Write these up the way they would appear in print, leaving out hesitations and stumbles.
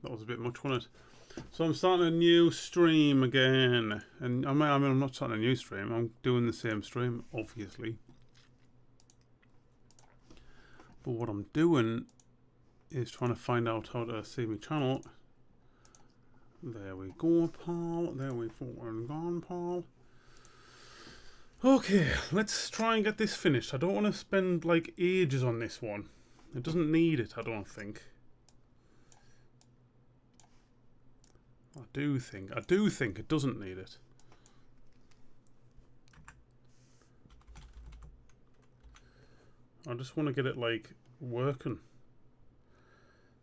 That was a bit much, wasn't it? So I'm starting a new stream again. And I'm not starting a new stream. I'm doing the same stream, obviously. But what I'm doing is trying to find out how to see my channel. There we go, Paul. There we fucking gone, Paul. Okay, let's try and get this finished. I don't want to spend like ages on this one. It doesn't need it, I don't think. I do think it doesn't need it. I just want to get it like working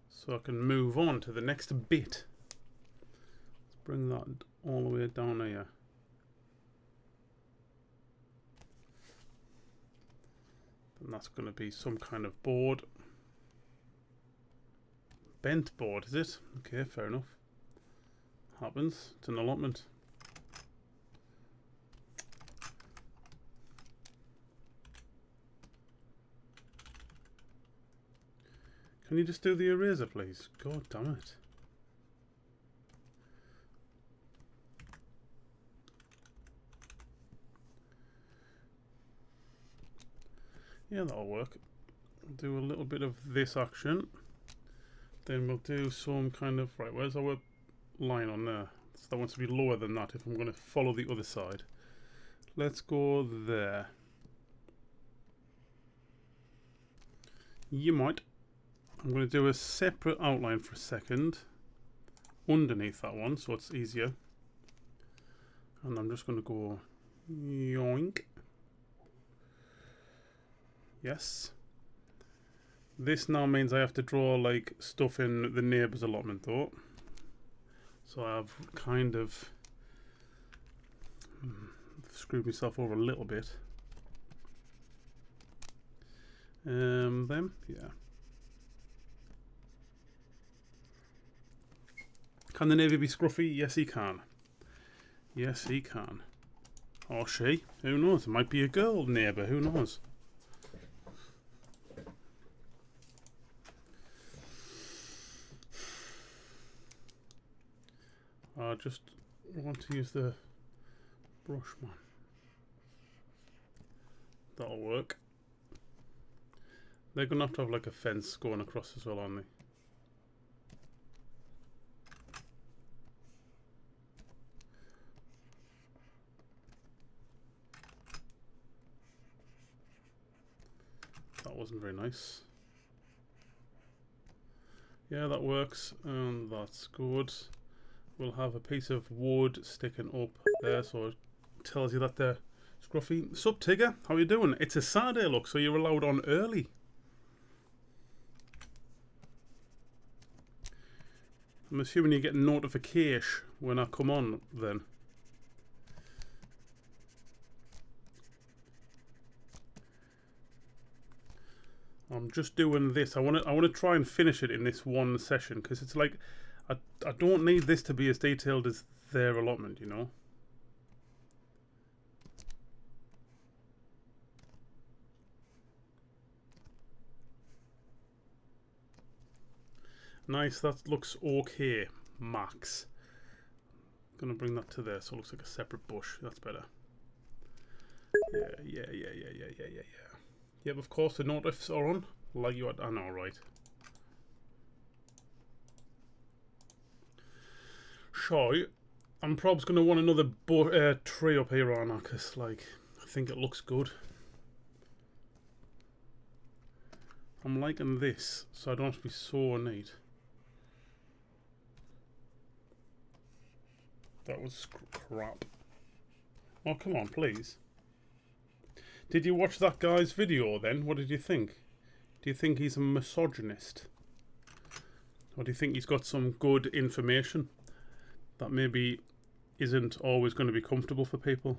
so I can move on to the next bit. Let's bring that all the way down here. And that's going to be some kind of board. Bent board, is it? Okay, fair enough. Happens. It's an allotment. Can you just do the eraser, please? God damn it. Yeah, that'll work. Do a little bit of this action. Then we'll do some kind of... Right, where's our line on there? So that wants to be lower than that if I'm going to follow the other side. Let's go there. You might. I'm going to do a separate outline for a second underneath that one so it's easier. And I'm just going to go yoink. Yes. This now means I have to draw like stuff in the neighbour's allotment though. So I've kind of screwed myself over a little bit. Them, yeah. Can the neighbour be scruffy? Yes, he can. Yes, he can. Or she. Who knows? It might be a girl neighbour. Who knows? I just want to use the brush, man. That'll work. They're going to have like a fence going across as well, aren't they? That wasn't very nice. Yeah, that works, and that's good. We'll have a piece of wood sticking up there, so it tells you that they're scruffy. Sup, Tigger? How you doing? It's a Saturday, look, so you're allowed on early. I'm assuming you get notification when I come on, then. I'm just doing this. I want to try and finish it in this one session because it's like I don't need this to be as detailed as their allotment, you know. Nice, that looks okay, Max. Gonna bring that to there so it looks like a separate bush. That's better. Yeah. Yep, of course the notifs are on. Like you I know, right? So, I'm probably gonna want another tree up here, aren't I? Because, like, I think it looks good. I'm liking this, so I don't have to be so neat. That was crap. Oh, come on, please. Did you watch that guy's video then? What did you think? Do you think he's a misogynist? Or do you think he's got some good information that maybe isn't always going to be comfortable for people?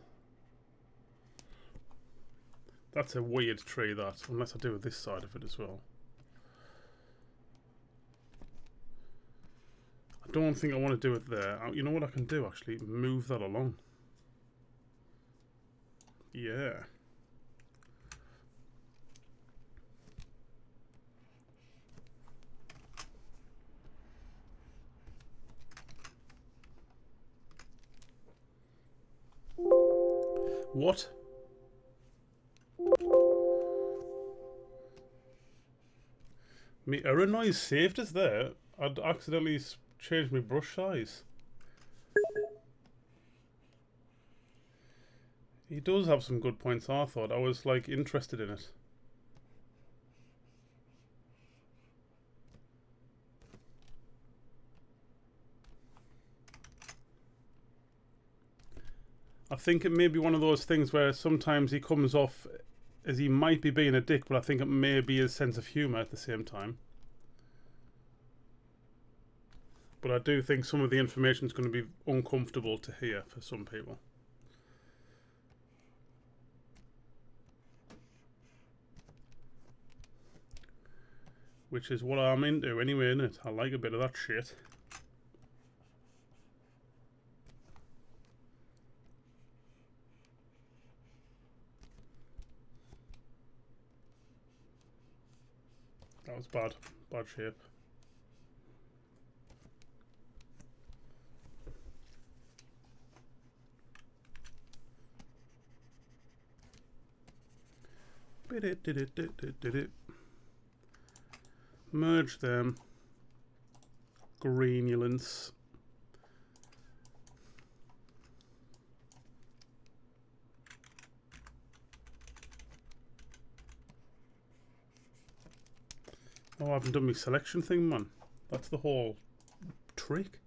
That's a weird tree, that, unless I do with this side of it as well. I don't think I want to do it there. You know what I can do, actually? Move that along. Yeah. What? Me error noise saved us there. I'd accidentally changed my brush size. He does have some good points, I thought. I was like interested in it. I think it may be one of those things where sometimes he comes off as he might be being a dick, but I think it may be his sense of humour at the same time. But I do think some of the information is going to be uncomfortable to hear for some people. Which is what I'm into anyway, innit? I like a bit of that shit. That was bad. Bad shape. Merge them. Granulants. Oh, I haven't done my selection thing, man. That's the whole trick.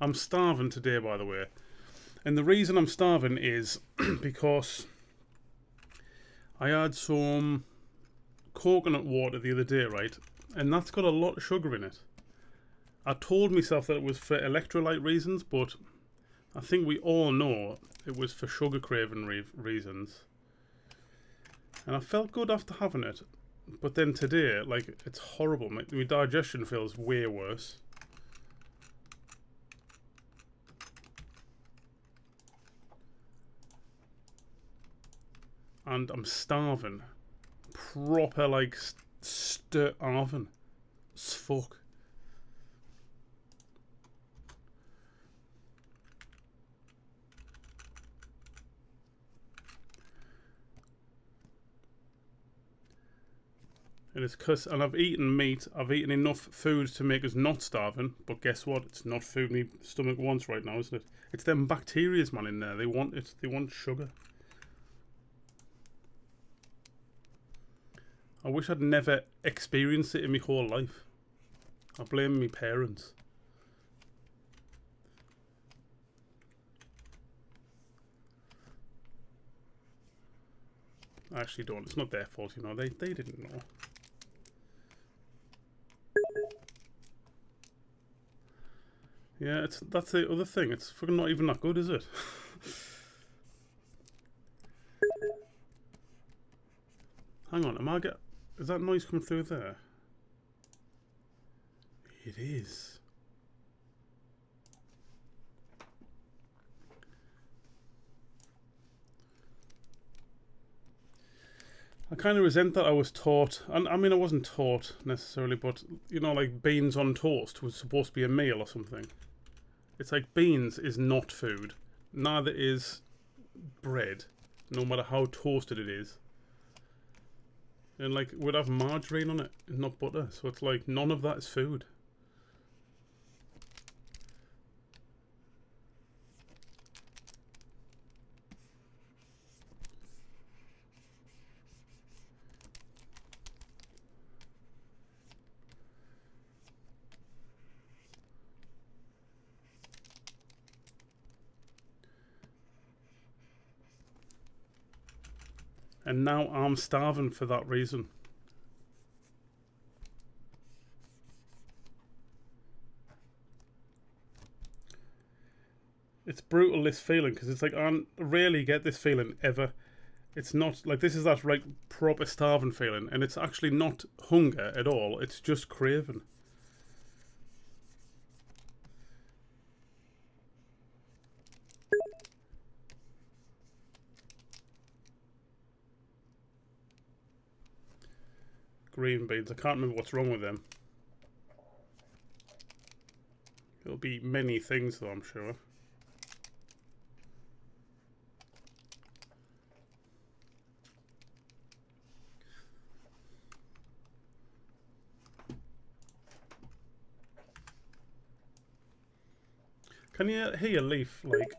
I'm starving today, by the way. And the reason I'm starving is because I had some coconut water the other day, right? And that's got a lot of sugar in it. I told myself that it was for electrolyte reasons, but I think we all know it was for sugar craving reasons. And I felt good after having it. But then today, like, it's horrible. My digestion feels way worse. And I'm starving. Proper, like, starving. As fuck. And it's cause, and I've eaten meat. I've eaten enough food to make us not starving. But guess what? It's not food my stomach wants right now, isn't it? It's them bacterias, man, in there. They want it. They want sugar. I wish I'd never experienced it in my whole life. I blame my parents. I actually don't. It's not their fault, you know. They didn't know. Yeah, that's the other thing. It's fucking not even that good, is it? Hang on, is that noise coming through there? It is. I kind of resent that I was taught, and I mean I wasn't taught necessarily, but you know, like beans on toast was supposed to be a meal or something. It's like beans is not food. Neither is bread, no matter how toasted it is. And like, we'd have margarine on it, and not butter. So it's like, none of that is food. And now I'm starving for that reason. It's brutal, this feeling, because it's like I rarely get this feeling ever. It's not like, this is that right proper starving feeling, and it's actually not hunger at all. It's just craving. green beans. I can't remember what's wrong with them. It'll be many things though, I'm sure. Can you hear Leaf like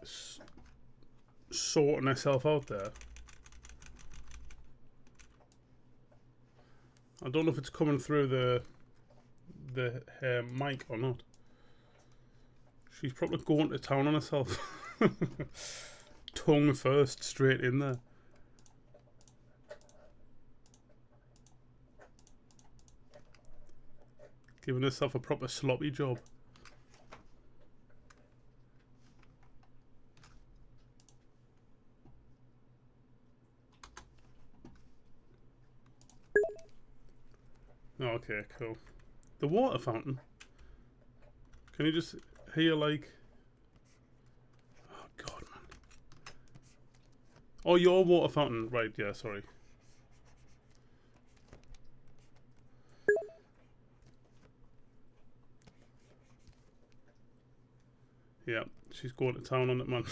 sorting herself out there? I don't know if it's coming through the mic or not. She's probably going to town on herself. Tongue first, straight in there. Giving herself a proper sloppy job. Okay, cool. The water fountain. Can you just hear like... Oh god, man. Oh, your water fountain. Right, yeah, sorry. Yeah, she's going to town on it, man.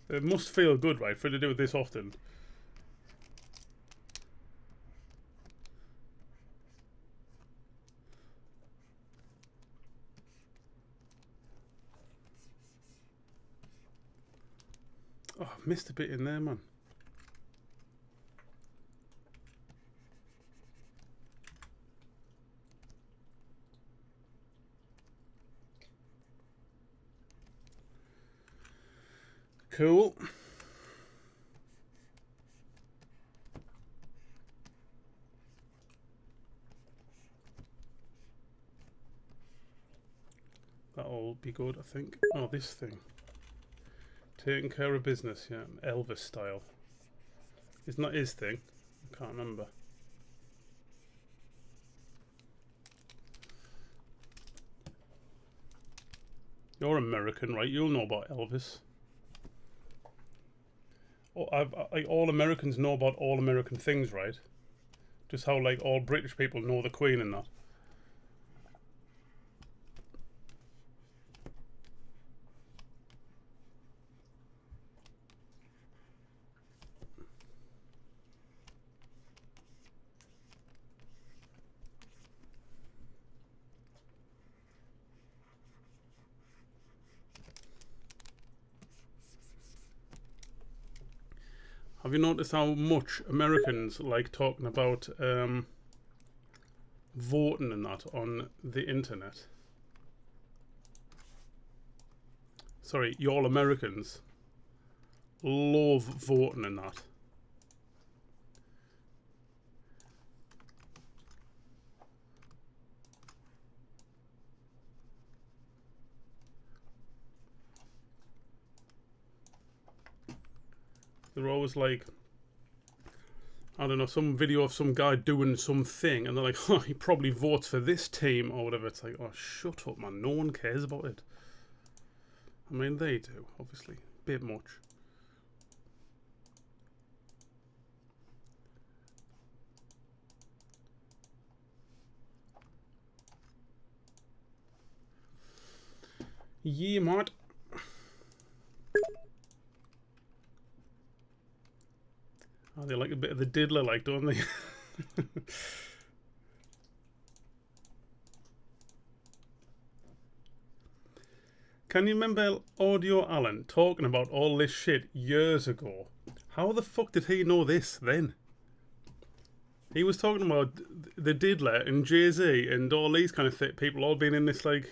It must feel good, right, for her to do it this often. Oh, I've missed a bit in there, man. Cool. That'll be good, I think. Oh, this thing. Taking care of business, yeah. Elvis style. Isn't that his thing? I can't remember. You're American, right? You'll know about Elvis. Oh, all Americans know about all American things, right? Just how like all British people know the Queen and that. Have you noticed how much Americans like talking about voting and that on the internet? Sorry, y'all Americans love voting and that. They're always like, I don't know, some video of some guy doing something, and they're like, oh, he probably votes for this team or whatever. It's like, oh, shut up, man. No one cares about it. I mean, they do, obviously. Bit much. Yeah, mate. Oh, they like a bit of the diddler, like, don't they? Can you remember Audio Alan talking about all this shit years ago? How the fuck did he know this then? He was talking about the diddler and Jay-Z and all these kind of people all being in this rap.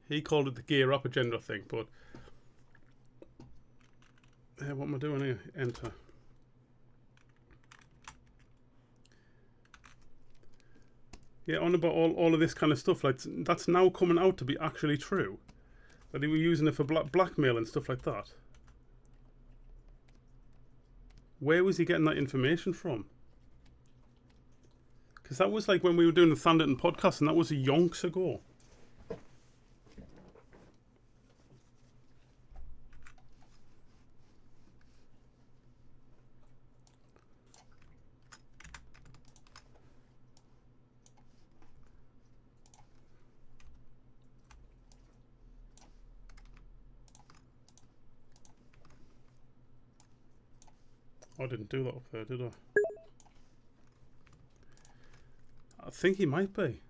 He called it the gay rap agenda thing, but what am I doing here? Enter. Yeah, on about all of this kind of stuff. Like, that's now coming out to be actually true. That they were using it for blackmail and stuff like that. Where was he getting that information from? Because that was like when we were doing the Thunderton podcast, and that was yonks ago. I didn't do that up there, did I? I think he might be.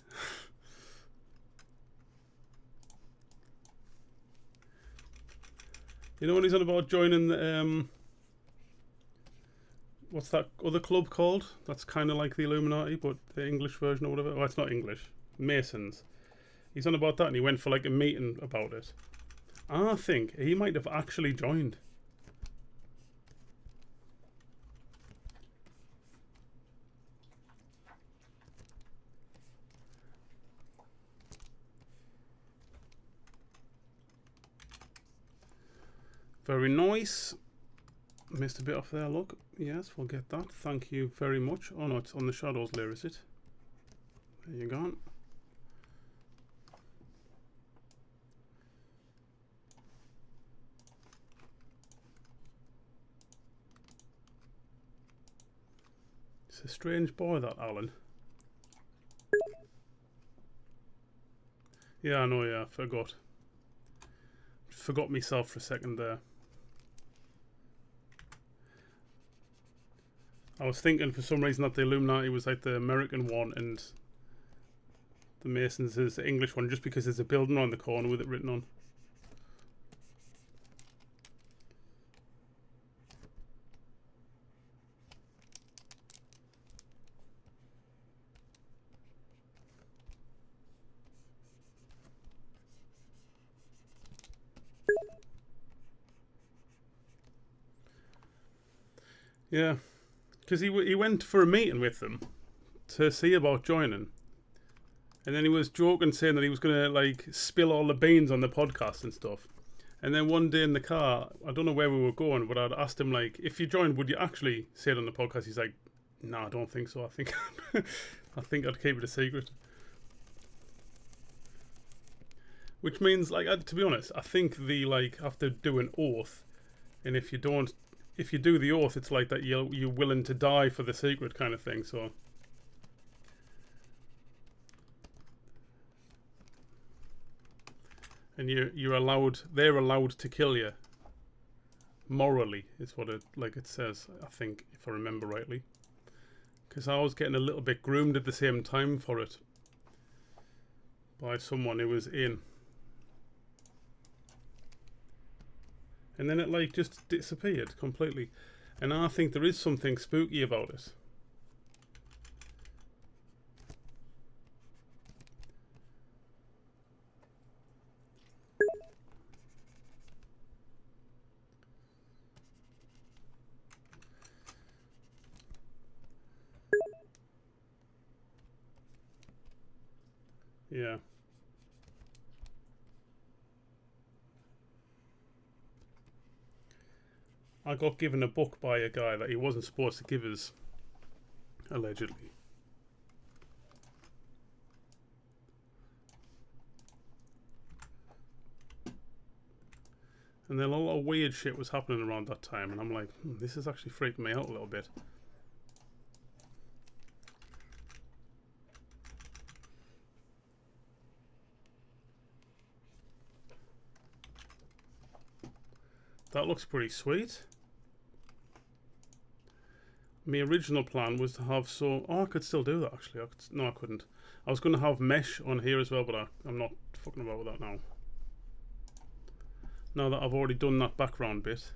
You know when he's on about joining the, what's that other club called? That's kind of like the Illuminati, but the English version or whatever. Oh, it's not English. Masons. He's on about that and he went for like a meeting about it. I think he might have actually joined. Very nice. Missed a bit off there, look. Yes, we'll get that. Thank you very much. Oh no, it's on the shadows layer, is it? There you go. It's a strange boy, that Alan. Yeah, I know, yeah, I forgot. Forgot myself for a second there. I was thinking for some reason that the Illuminati was like the American one and the Masons is the English one, just because there's a building around the corner with it written on. Yeah, because he went for a meeting with them to see about joining. And then he was joking, saying that he was going to like spill all the beans on the podcast and stuff. And then one day in the car, I don't know where we were going, but I'd asked him like, if you joined, would you actually say it on the podcast? He's like, no, I don't think so. I think I think I'd keep it a secret. Which means, like, to be honest, I think the like have to do an oath, and if you don't, if you do the oath, it's like that you're willing to die for the secret kind of thing. So. And you're allowed, they're allowed to kill you. Morally, is what it says, I think, if I remember rightly. Because I was getting a little bit groomed at the same time for it. By someone who was in. And then it like just disappeared completely. And I think there is something spooky about it. Yeah. I got given a book by a guy that he wasn't supposed to give us, allegedly. And then a lot of weird shit was happening around that time, and I'm like, this is actually freaking me out a little bit. That looks pretty sweet. My original plan was to have I could still do that actually. No, I couldn't. I was going to have mesh on here as well, but I'm not fucking about with that now. Now that I've already done that background bit.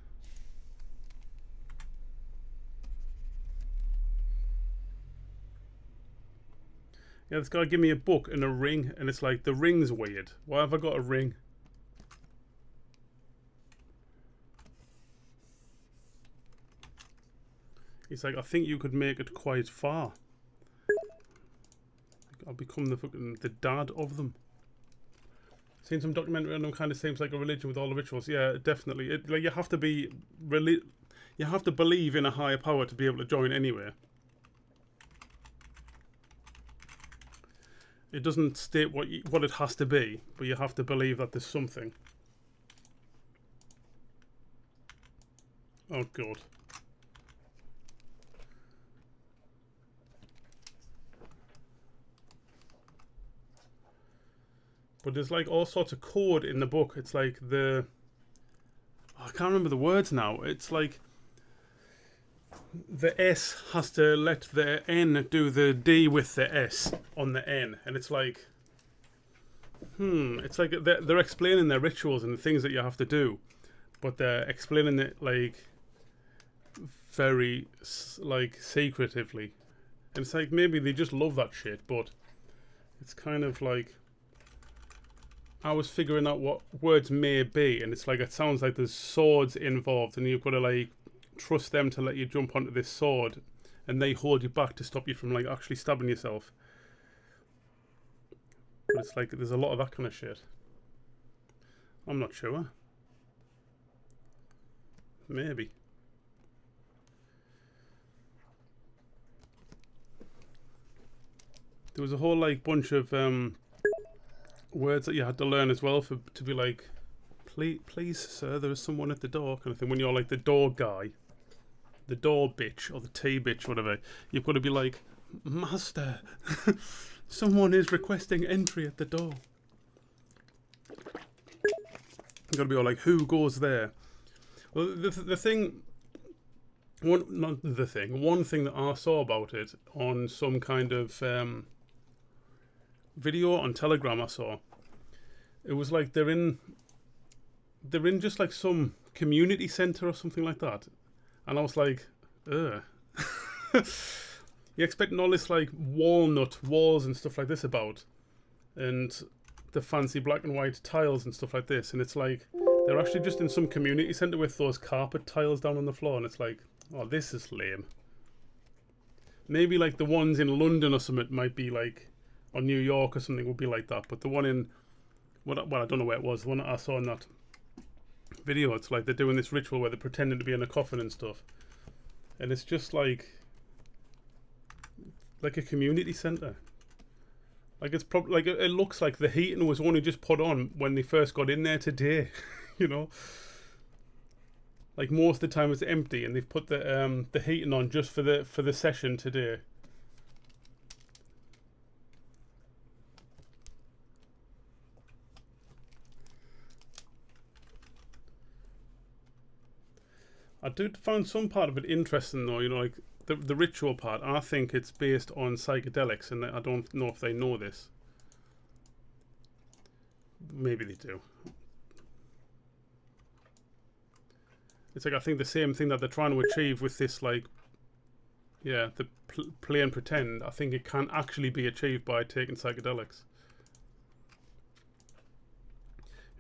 Yeah, this guy gave me a book and a ring, and it's like, the ring's weird. Why have I got a ring? He's like, I think you could make it quite far. I'll become the dad of them. Seen some documentary on them, kind of seems like a religion with all the rituals. Yeah, definitely. Like you have to be you have to believe in a higher power to be able to join anyway. It doesn't state what it has to be, but you have to believe that there's something. Oh god. But there's like all sorts of code in the book. It's like I can't remember the words now. It's like the S has to let the N do the D with the S on the N, and it's like, it's like they're explaining their rituals and the things that you have to do, but they're explaining it like very like secretively, and it's like maybe they just love that shit, but it's kind of like I was figuring out what words may be, and it's like it sounds like there's swords involved, and you've got to like trust them to let you jump onto this sword, and they hold you back to stop you from like actually stabbing yourself. But it's like there's a lot of that kind of shit. I'm not sure. Maybe. There was a whole like bunch of words that you had to learn as well to be like, please sir, there is someone at the door kind of thing. When you're like the door guy, the door bitch, or the tea bitch, whatever, you've got to be like, master, someone is requesting entry at the door. You've got to be all like, who goes there? Well, the thing, one thing that I saw about it on some kind of video on Telegram I saw, it was like they're in just like some community centre or something like that, and I was like, ugh. You expecting all this like walnut walls and stuff like this about, and the fancy black and white tiles and stuff like this, and it's like they're actually just in some community centre with those carpet tiles down on the floor, and it's like, oh, this is lame. Maybe like the ones in London or something might be like, or New York or something would be like that, but the one in, well, I don't know where it was, the one that I saw in that video, it's like they're doing this ritual where they're pretending to be in a coffin and stuff, and it's just like a community centre. Like it's probably like it looks like the heating was only just put on when they first got in there today, you know. Like most of the time it's empty, and they've put the heating on just for the session today. I did find some part of it interesting though, you know, like the ritual part. I think it's based on psychedelics, and I don't know if they know this. Maybe they do. It's like I think the same thing that they're trying to achieve with this, like, yeah, the play and pretend. I think it can actually be achieved by taking psychedelics.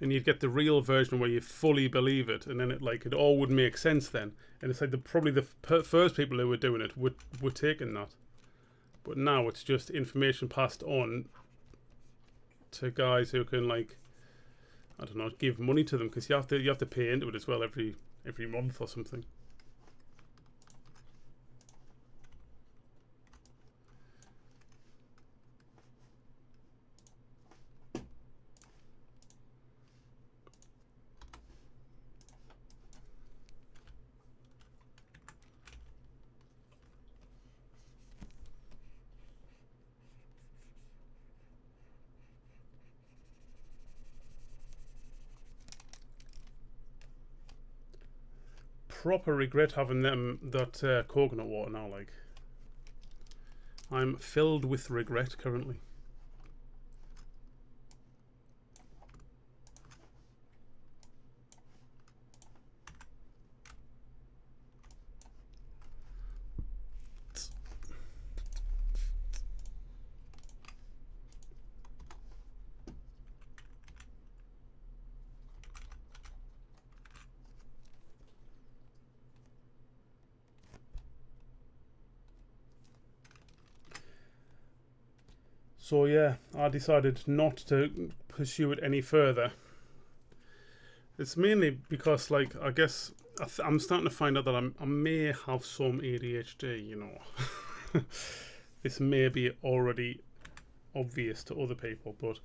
And you'd get the real version where you fully believe it, and then it all would make sense then. And it's like probably the first people who were doing it were taking that, but now it's just information passed on to guys who can, like, I don't know, give money to them, because you have to pay into it as well every month or something. Proper regret having that coconut water now. Like, I'm filled with regret currently. So yeah, I decided not to pursue it any further. It's mainly because, like, I guess I'm starting to find out that I may have some ADHD, you know. This may be already obvious to other people, but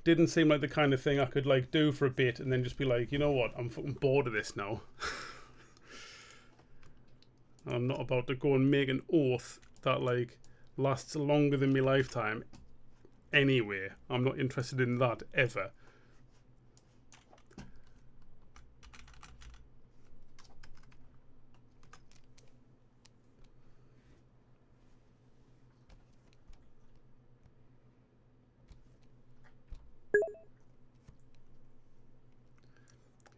didn't seem like the kind of thing I could, like, do for a bit and then just be like, you know what, I'm fucking bored of this now. I'm not about to go and make an oath that, like, lasts longer than my lifetime anyway. I'm not interested in that ever.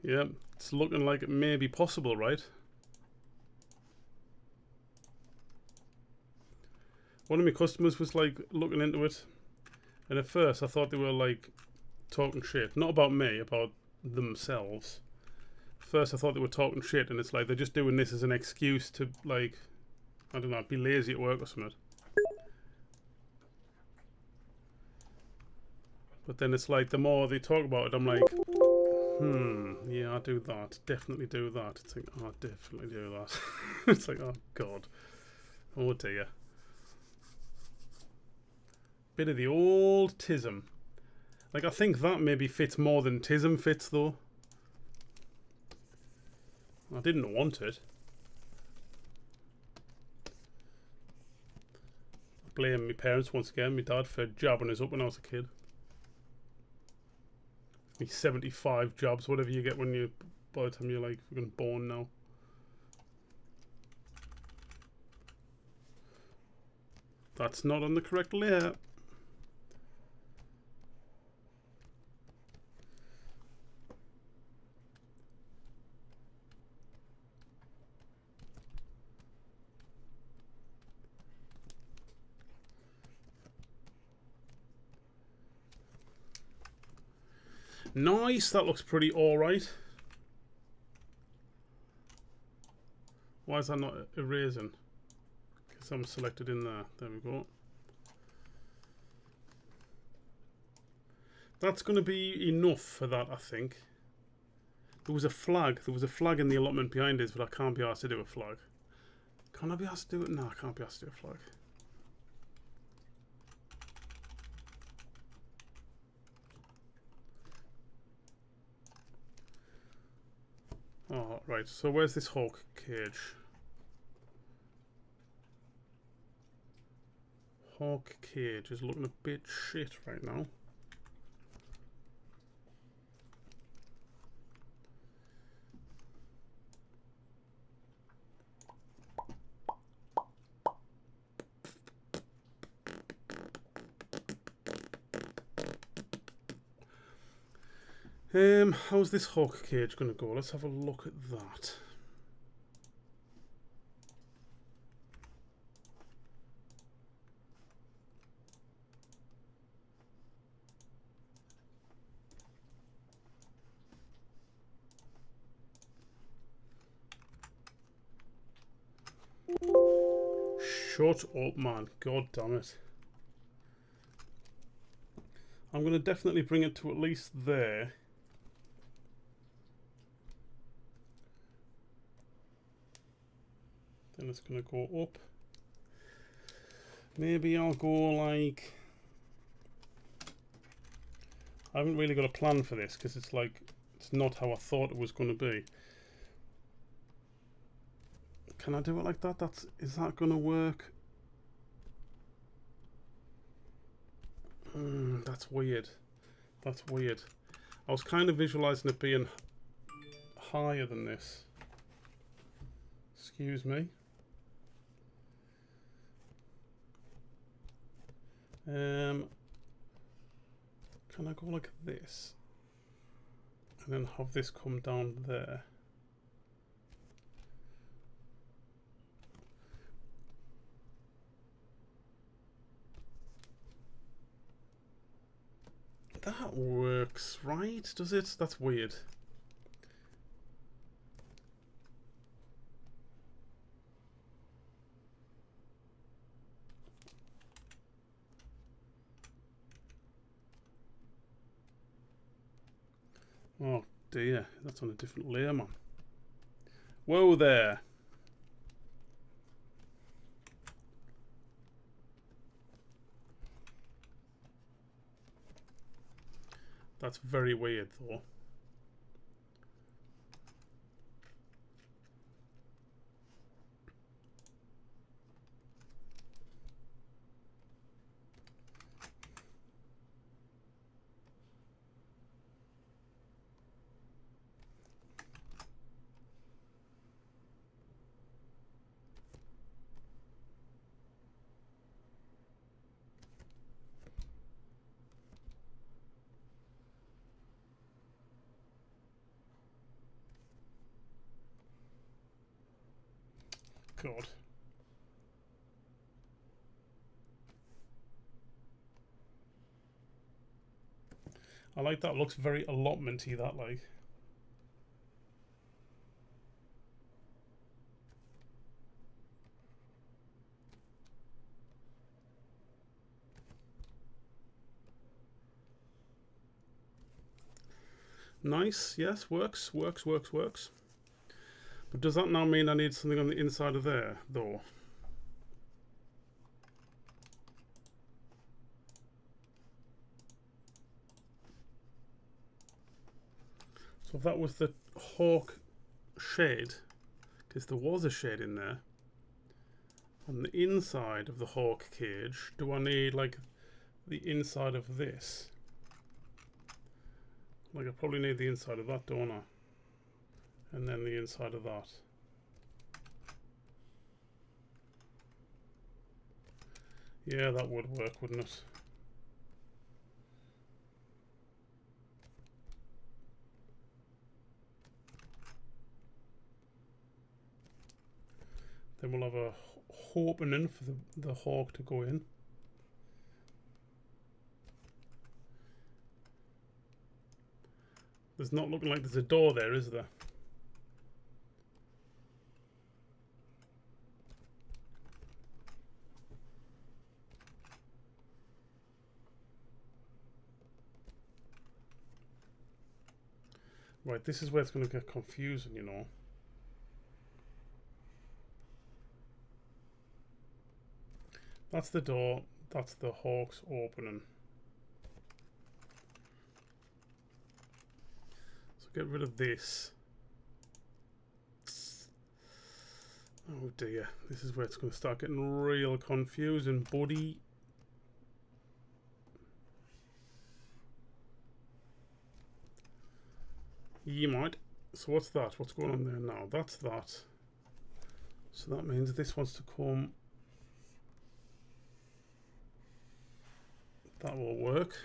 Yeah, it's looking like it may be possible, right? One of my customers was like looking into it, and at first I thought they were like talking shit. Not about me, about themselves. First I thought they were talking shit, and it's like they're just doing this as an excuse to, like, I don't know, be lazy at work or something. But then it's like the more they talk about it, I'm like, yeah, I do that. Definitely do that. It's like, oh, I definitely do that. It's like, oh god. Oh dear. Bit of the old tism. Like, I think that maybe fits more than tism fits, though. I didn't want it. I blame my parents once again, my dad, for jabbing us up when I was a kid. Me 75 jobs, whatever you get when you, by the time you're like fucking born now. That's not on the correct layer. Nice, that looks pretty alright. Why is that not erasing? Because I'm selected in there. There we go. That's going to be enough for that, I think. There was a flag. There was a flag in the allotment behind us, but I can't be asked to do a flag. Can I be asked to do it? No, I can't be asked to do a flag. Oh, right. So where's this hawk cage? Hawk cage is looking a bit shit right now. How's this hawk cage going to go? Let's have a look at that. Shut up, man. God damn it. I'm going to definitely bring it to at least there. Then it's going to go up. Maybe I'll go like... I haven't really got a plan for this because it's like, it's not how I thought it was going to be. Can I do it like that? Is that going to work? That's weird. That's weird. I was kind of visualizing it being higher than this. Excuse me. Can I go like this? And then have this come down there? That works, right? Does it? That's weird. Oh dear, that's on a different layer, man. Whoa there. That's very weird though. God. I like that. Looks very allotment-y, that, like. Nice. Yes, works. Works. But does that now mean I need something on the inside of there, though? So if that was the hawk shade, because there was a shade in there, on the inside of the hawk cage, do I need like the inside of this? Like I probably need the inside of that, don't I? And then the inside of that. Yeah, that would work, wouldn't it? Then we'll have a opening for the hawk to go in. There's not looking like there's a door there, is there? Right, this is where it's going to get confusing, you know. That's the door, that's the hawk's opening. So get rid of this. Oh dear, this is where it's going to start getting real confusing, buddy. You might. So what's that? What's going on there now? That's that. So that means this wants to come. That will work.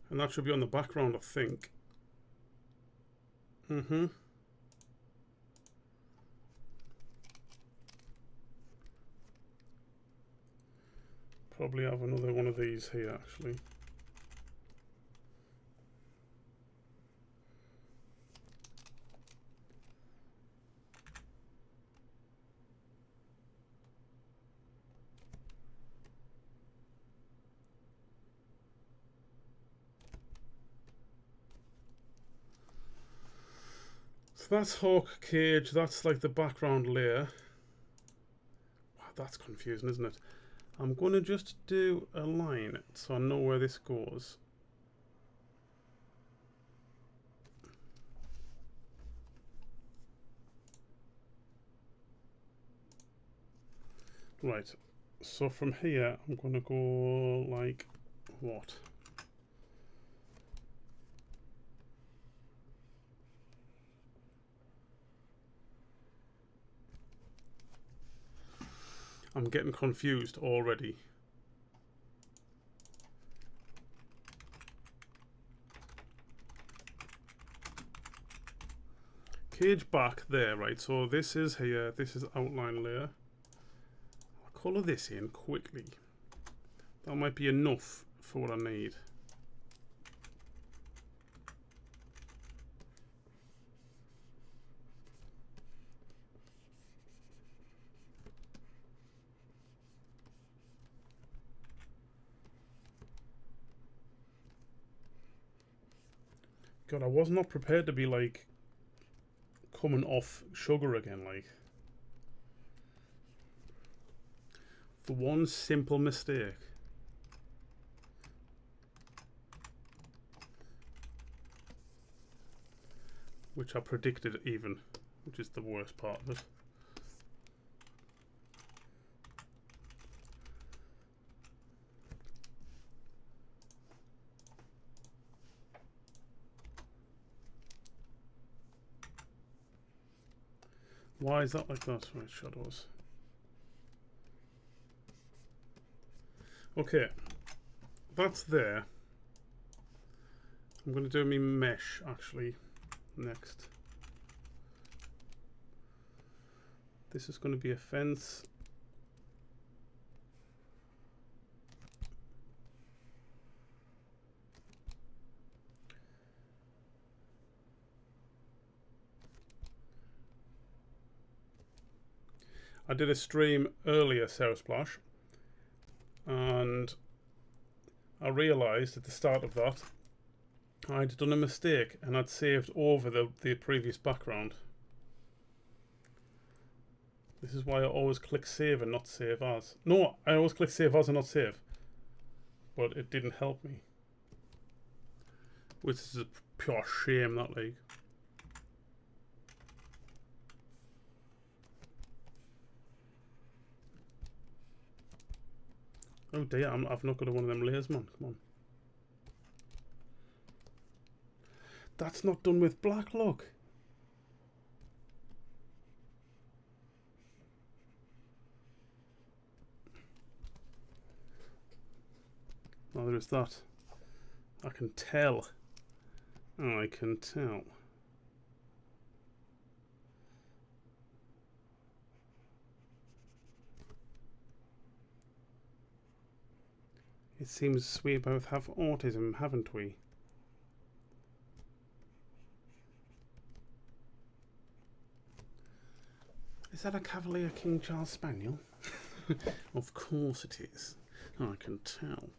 And that should be on the background, I think. Probably have another one of these here, actually. So that's hawk cage, that's like the background layer. Wow, that's confusing, isn't it? I'm going to just do a line so I know where this goes. Right, so from here I'm going to go like what? I'm getting confused already. Cage back there, right? So this is here, this is outline layer. I'll colour this in quickly. That might be enough for what I need. God, I was not prepared to be like coming off sugar again, like. For one simple mistake. Which I predicted even, which is the worst part of it. Why is that like that? Right, shadows. Okay, that's there. I'm going to do me mesh actually next. This is going to be a fence. I did a stream earlier, Sarah Splash, and I realised at the start of that I'd done a mistake and I'd saved over the previous background. This is why I always click save and not save as. No, I always click save as and not save. But it didn't help me. Which is a pure shame, that league. Oh dear, I've not got one of them layers, man. Come on. That's not done with black, look. Oh, there is that. I can tell. I can tell. It seems we both have autism, haven't we? Is that a Cavalier King Charles Spaniel? Of course it is. I can tell.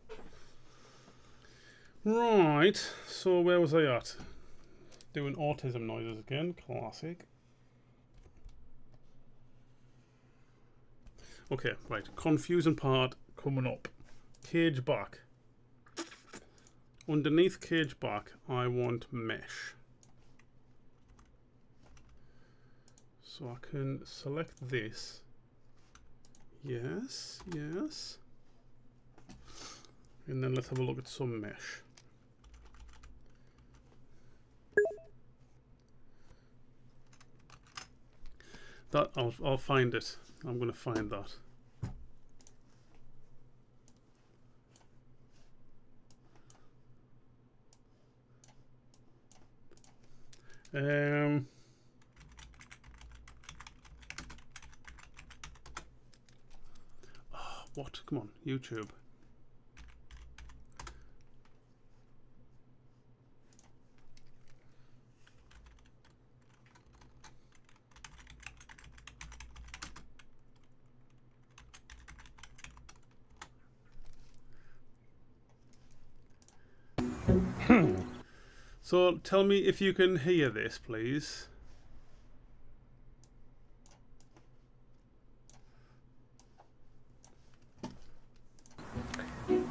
Right, so where was I at? Doing autism noises again, classic. Okay, right, confusing part coming up. Cage back. Underneath cage back, I want mesh. So I can select this. Yes, yes. And then let's have a look at some mesh. That I'll find it. I'm going to find that. Oh, what? Come on, YouTube. So tell me if you can hear this, please.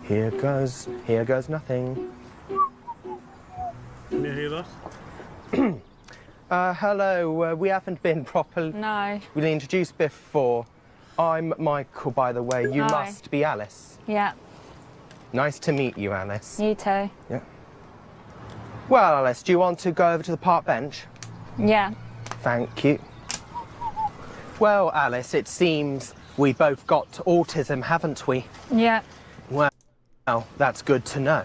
Here goes nothing. Can you hear that? Hello, we haven't been properly introduced before. I'm Michael, by the way. You must be Alice. Yeah. Nice to meet you, Alice. You too. Yeah. Well, Alice, do you want to go over to the park bench? Yeah. Thank you. Well, Alice, it seems we both got autism, haven't we? Yeah. Well, that's good to know.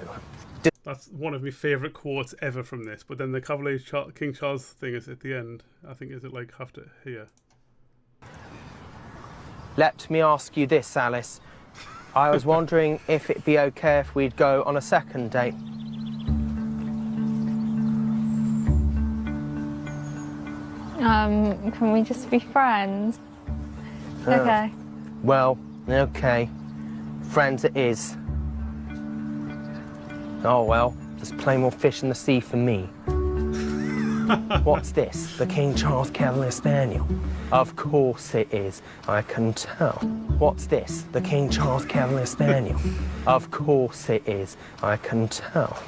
That's one of my favourite quotes ever from this. But then the Cavalier King Charles thing is at the end. I think is it like have to hear. Let me ask you this, Alice. I was wondering if it'd be okay if we'd go on a second date. Can we just be friends? Okay. Well, okay. Friends it is. Oh well, there's plenty more fish in the sea for me. What's this? The King Charles Cavalier Spaniel? Of course it is. I can tell. What's this? The King Charles Cavalier Spaniel? Of course it is. I can tell.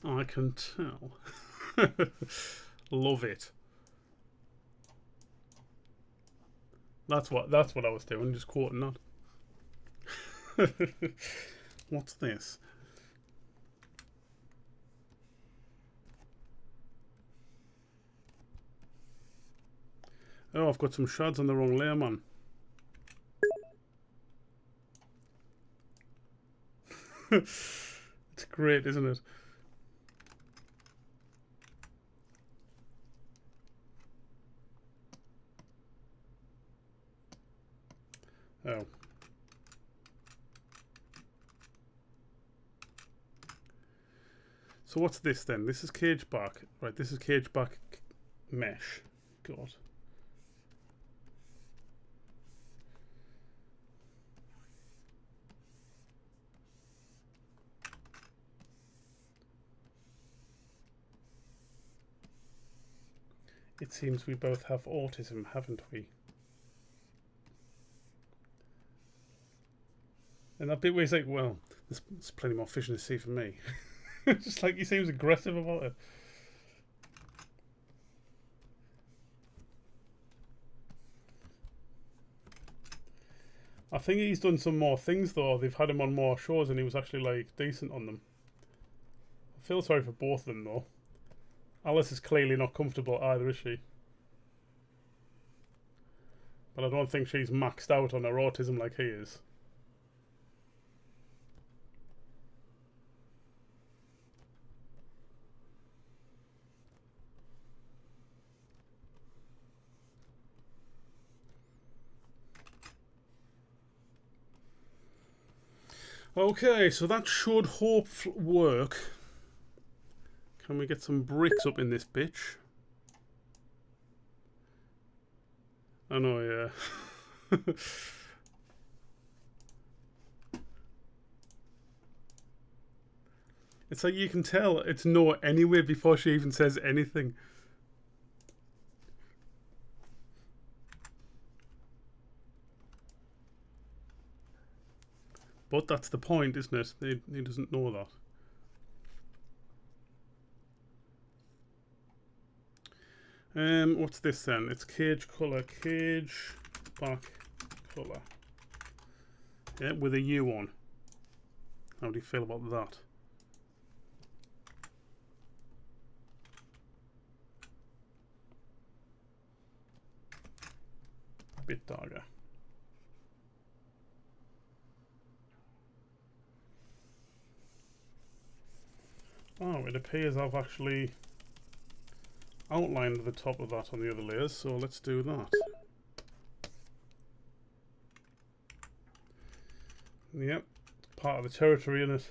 I can tell. Love it. That's what I was doing, just quoting that. What's this? Oh, I've got some shards on the wrong layer, man. It's great, isn't it? Oh. So what's this then? This is cage back. Right, this is cage back mesh. God. It seems we both have autism, haven't we? And that bit where he's like, well, there's plenty more fish in the sea for me. Just like he seems aggressive about it. I think he's done some more things though. They've had him on more shows and he was actually like decent on them. I feel sorry for both of them though. Alice is clearly not comfortable either, is she? But I don't think she's maxed out on her autism like he is. Okay, so that should hopefully work. Can we get some bricks up in this bitch? I know, yeah. It's like you can tell it's no anyway before she even says anything. But that's the point, isn't it? He doesn't know that. What's this then? It's cage colour, cage back colour. Yeah, with a U on. How do you feel about that? A bit darker. Oh, it appears I've actually outlined the top of that on the other layers, so let's do that. Yep, part of the territory in it.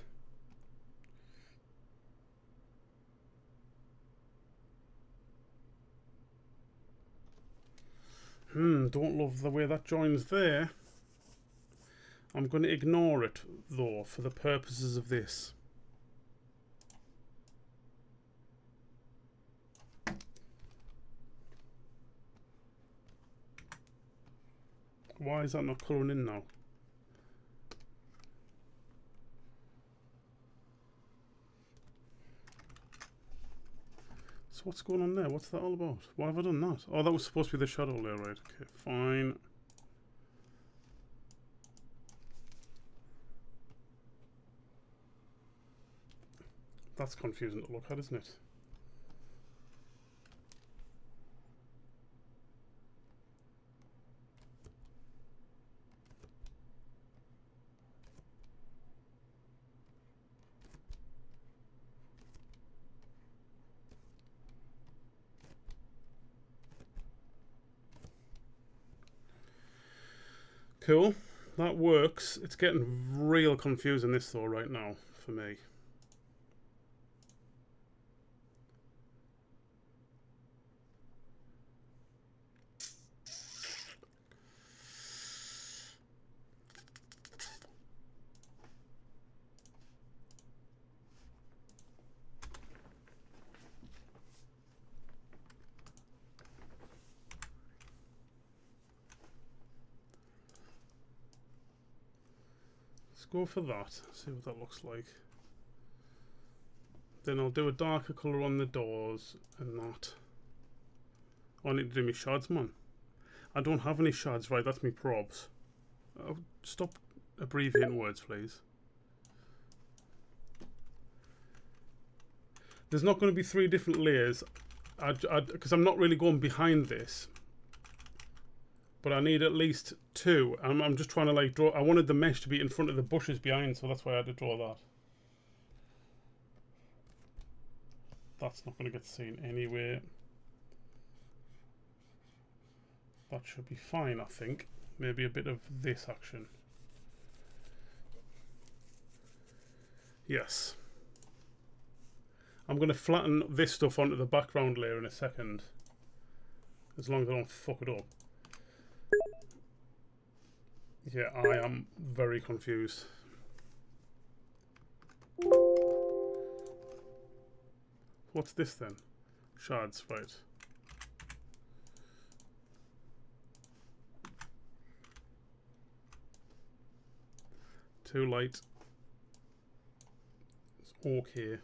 Don't love the way that joins there. I'm going to ignore it though for the purposes of this. Why is that not colouring in now? So what's going on there? What's that all about? Why have I done that? Oh, that was supposed to be the shadow layer, right? Okay, fine. That's confusing to look at, isn't it? Cool, that works. It's getting real confusing this though right now for me. Go for that, see what that looks like. Then I'll do a darker colour on the doors and that. Oh, I need to do my shads, man. I don't have any shads, right? That's me probs. Oh, stop abbreviating words, please. There's not going to be 3 different layers because I'm not really going behind this. But I need at least 2. I'm just trying to like draw. I wanted the mesh to be in front of the bushes behind, so that's why I had to draw that. That's not going to get seen anyway. That should be fine, I think. Maybe a bit of this action. Yes. I'm going to flatten this stuff onto the background layer in a second. As long as I don't fuck it up. Yeah, I am very confused. What's this then? Shards, right. Too light. It's okay.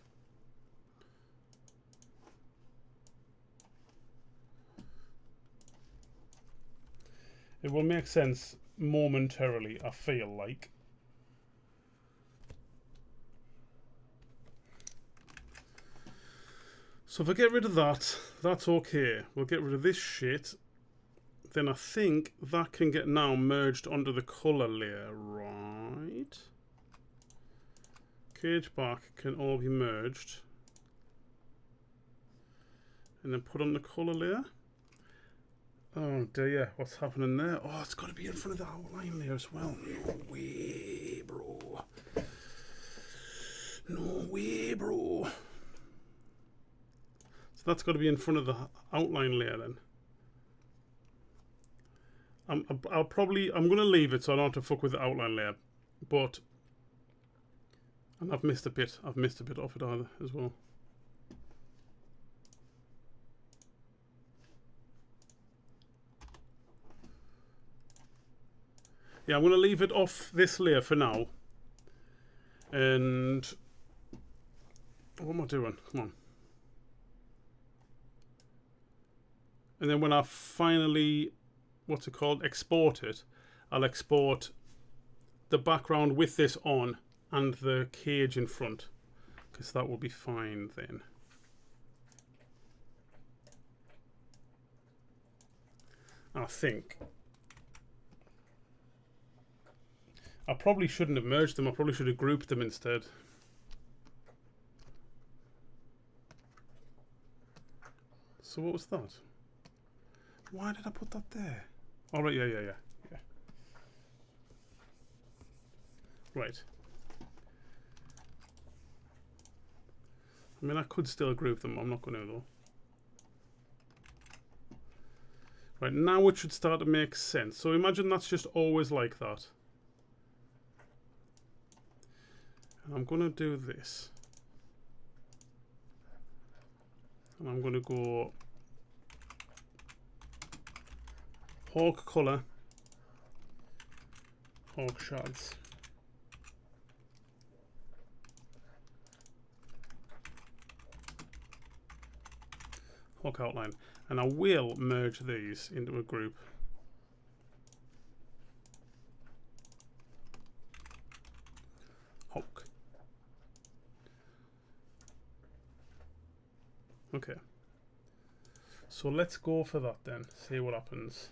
It will make sense momentarily, I feel like. So if I get rid of that, that's okay. We'll get rid of this shit. Then I think that can get now merged onto the colour layer, right? Cage back can all be merged. And then put on the colour layer. Oh dear, what's happening there? Oh, it's got to be in front of the outline layer as well. No way, bro. No way, bro. So that's got to be in front of the outline layer then. I'm going to leave it so I don't have to fuck with the outline layer. But, and I've missed a bit off it either as well. Yeah, I'm going to leave it off this layer for now. And what am I doing? Come on. And then when I finally, what's it called, export it, I'll export the background with this on and the cage in front, because that will be fine then. I think. I probably shouldn't have merged them. I probably should have grouped them instead. So what was that? Why did I put that there? Oh, right, yeah. Right. I mean, I could still group them. I'm not going to, though. Right, now it should start to make sense. So imagine that's just always like that. And I'm going to do this. And I'm going to go Hawk color, Hawk shards. Hawk outline. And I will merge these into a group. Hawk. Okay. So let's go for that then. See what happens.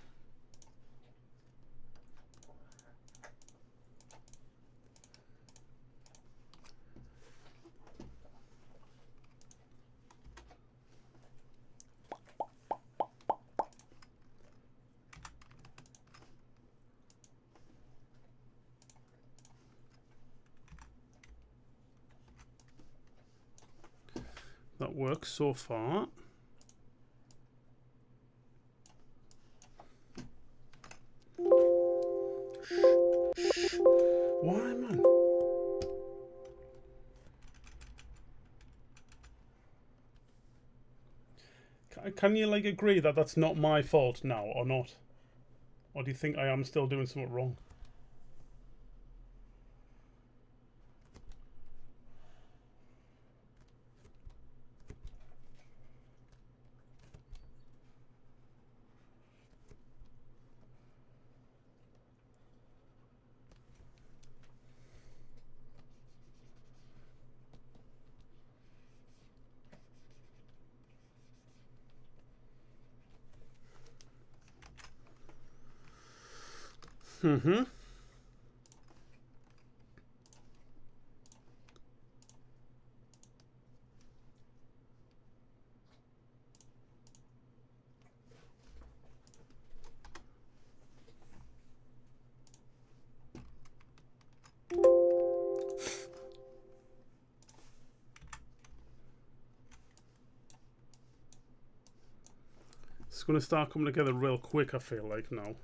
That works so far. Why, man? Can you like agree that that's not my fault now or not? Or do you think I am still doing something wrong? Mm-hmm. It's going to start coming together real quick, I feel like, now.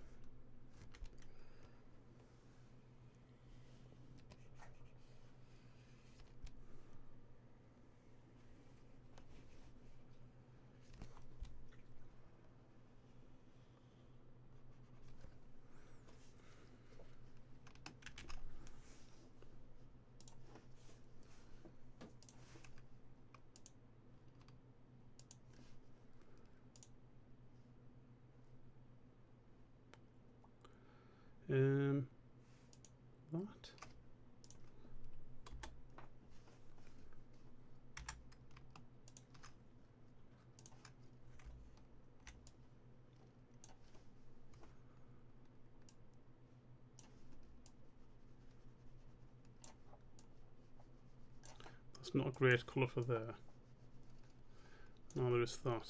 That. That's not a great colour for there. Now there is that.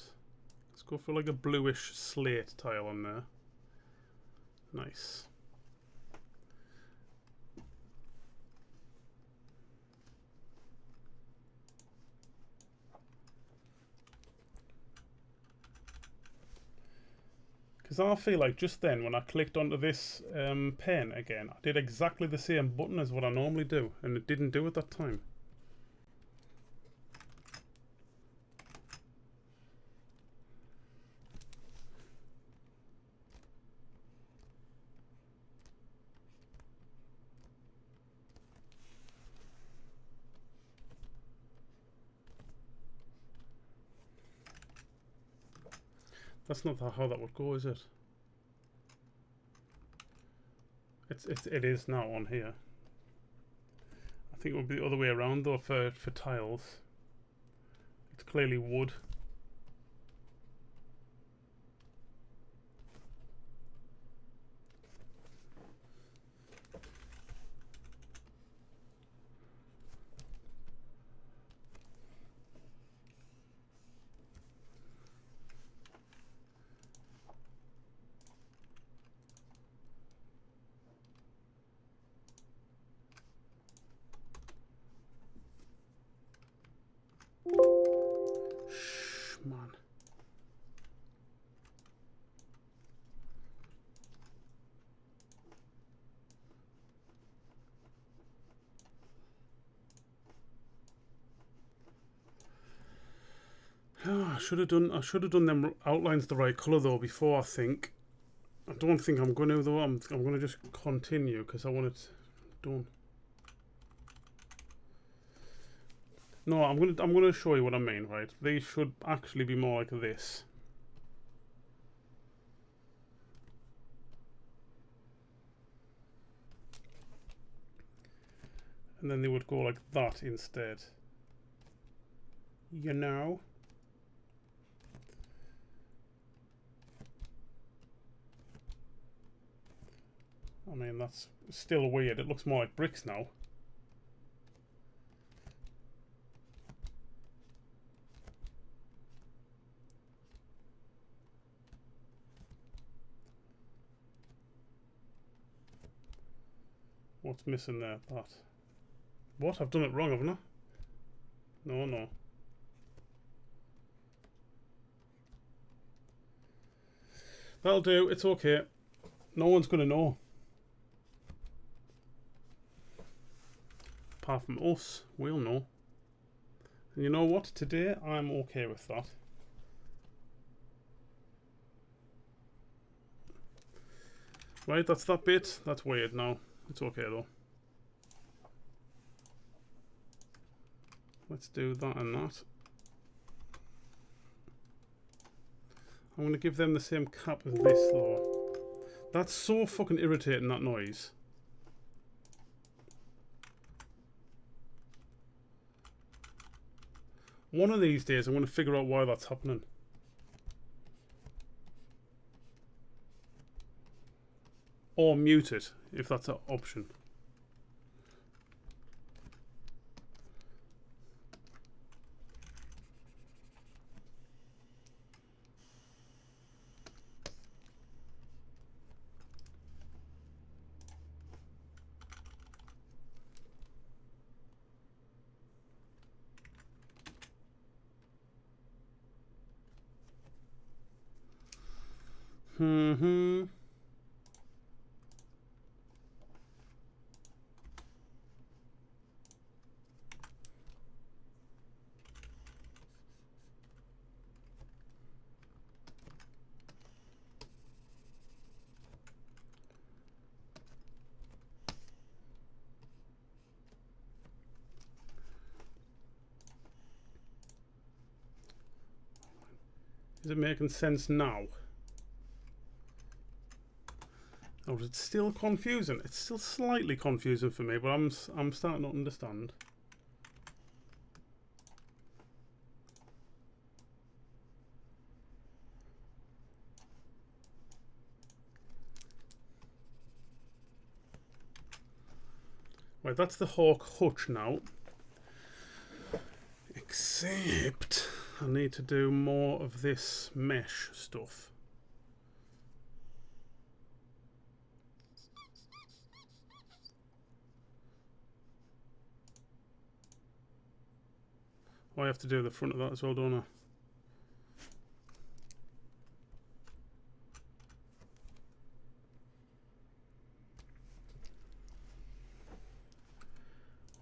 Let's go for like a bluish slate tile on there. Nice. Because I feel like just then when I clicked onto this pen again, I did exactly the same button as what I normally do, and it didn't do it that time. That's not how that would go, is it? It is now on here. I think it would be the other way around though for tiles. It's clearly wood. Man. I should have done them outlines the right colour though before, I think. I don't think I'm going to though. I'm going to just continue because I want it done. No, I'm going to show you what I mean, right? These should actually be more like this. And then they would go like that instead. You know? I mean, that's still weird. It looks more like bricks now. What's missing there? That. What? I've done it wrong, haven't I? No, no. That'll do. It's okay. No one's going to know. Apart from us, we'll know. And you know what? Today, I'm okay with that. Right, that's that bit. That's weird now. It's okay though. Let's do that and that. I'm going to give them the same cap as this though. That's so fucking irritating, that noise. One of these days I'm going to figure out why that's happening. Or mute it, if that's an option. Hmm. Is it making sense now? Oh, it's still confusing. It's still slightly confusing for me, but I'm starting to understand. Right, that's the Hawk hutch now. Except I need to do more of this mesh stuff. Oh, I have to do the front of that as well, don't I?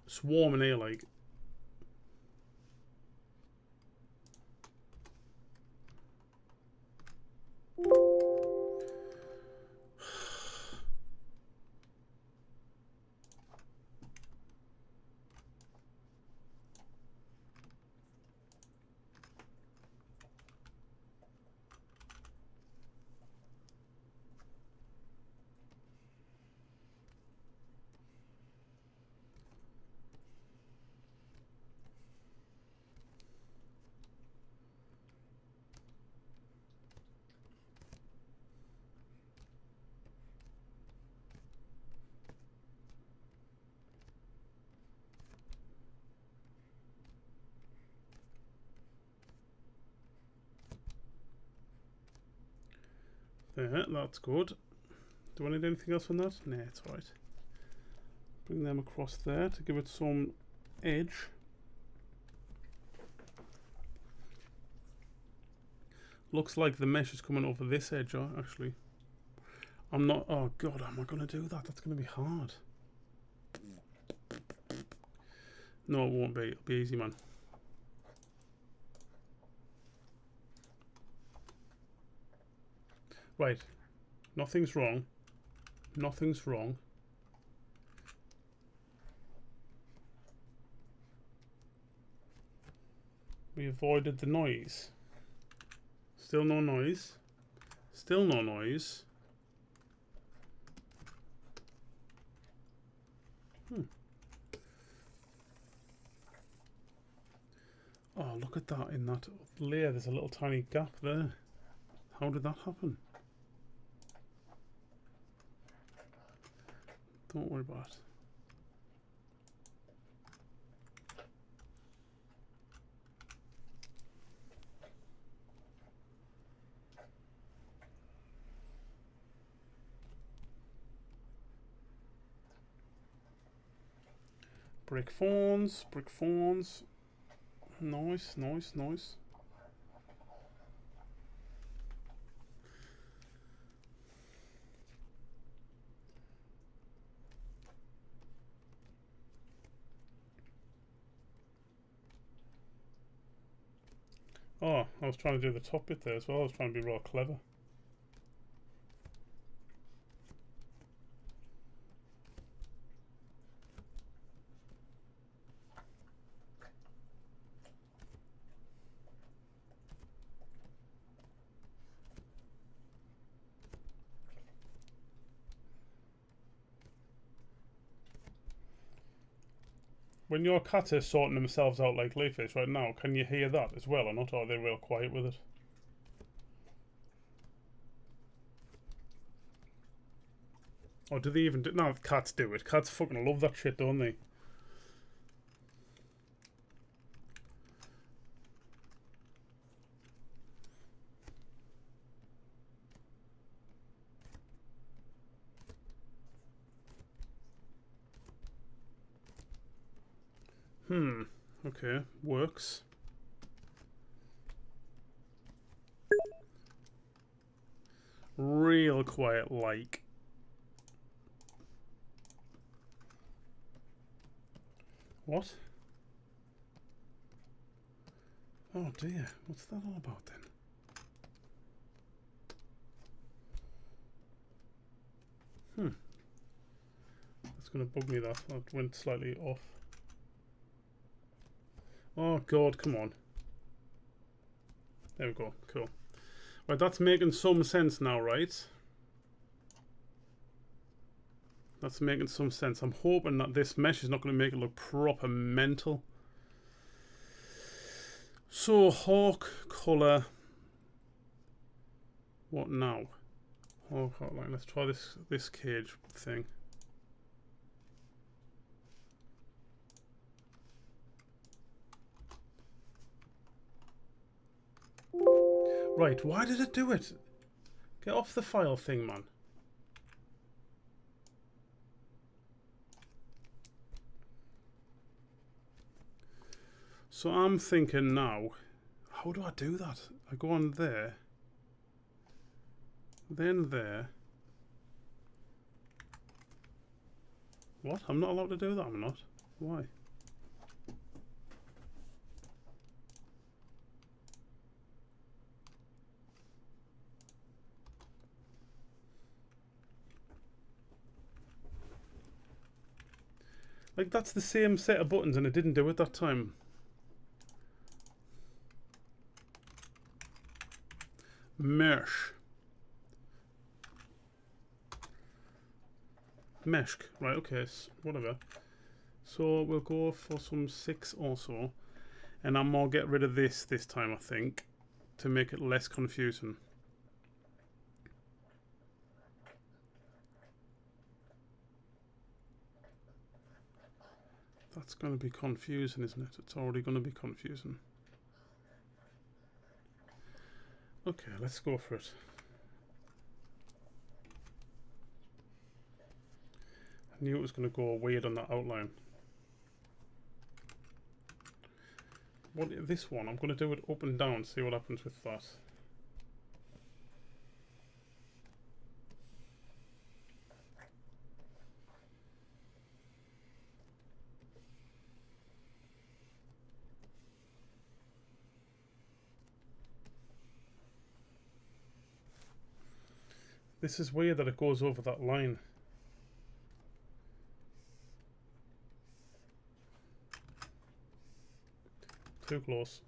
Swarming here, like. There, that's good. Do I need anything else on that? Nah, it's right. Bring them across there to give it some edge. Looks like the mesh is coming over this edge, actually. I'm not... Oh, God, how am I going to do that? That's going to be hard. No, it won't be. It'll be easy, man. Right. Nothing's wrong. Nothing's wrong. We avoided the noise. Still no noise. Still no noise. Oh, look at that. In that layer, there's a little tiny gap there. How did that happen? Don't worry about it. Brick fawns, brick fawns. Nice, nice, nice. Oh, I was trying to do the top bit there as well. I was trying to be real clever. When your cat is sorting themselves out like Leafish right now, can you hear that as well or not? Or are they real quiet with it? Or do they even do... No, cats do it. Cats fucking love that shit, don't they? Okay, works. still quite like. What? Oh dear, what's that all about then? That's going to bug me, that went slightly off. Oh god, come on. There we go, cool. Right, that's making some sense now, right? That's making some sense. I'm hoping that this mesh is not going to make it look proper mental. So, hawk colour. What now? Hawk outline. Let's try this cage thing. Right, why did it do it? Get off the file thing, man. So I'm thinking now, how do I do that? I go on there, then there. What? I'm not allowed to do that, I'm not. Why? Like, that's the same set of buttons and it didn't do it that time. Mesh. Mesh. Right, okay, whatever. So we'll go for some 6 also. And I'm gonna get rid of this time, I think, to make it less confusing. That's going to be confusing, isn't it? It's already going to be confusing. Okay, let's go for it. I knew it was going to go weird on that outline. This one, I'm going to do it up and down, see what happens with that. This is weird that it goes over that line. Too close.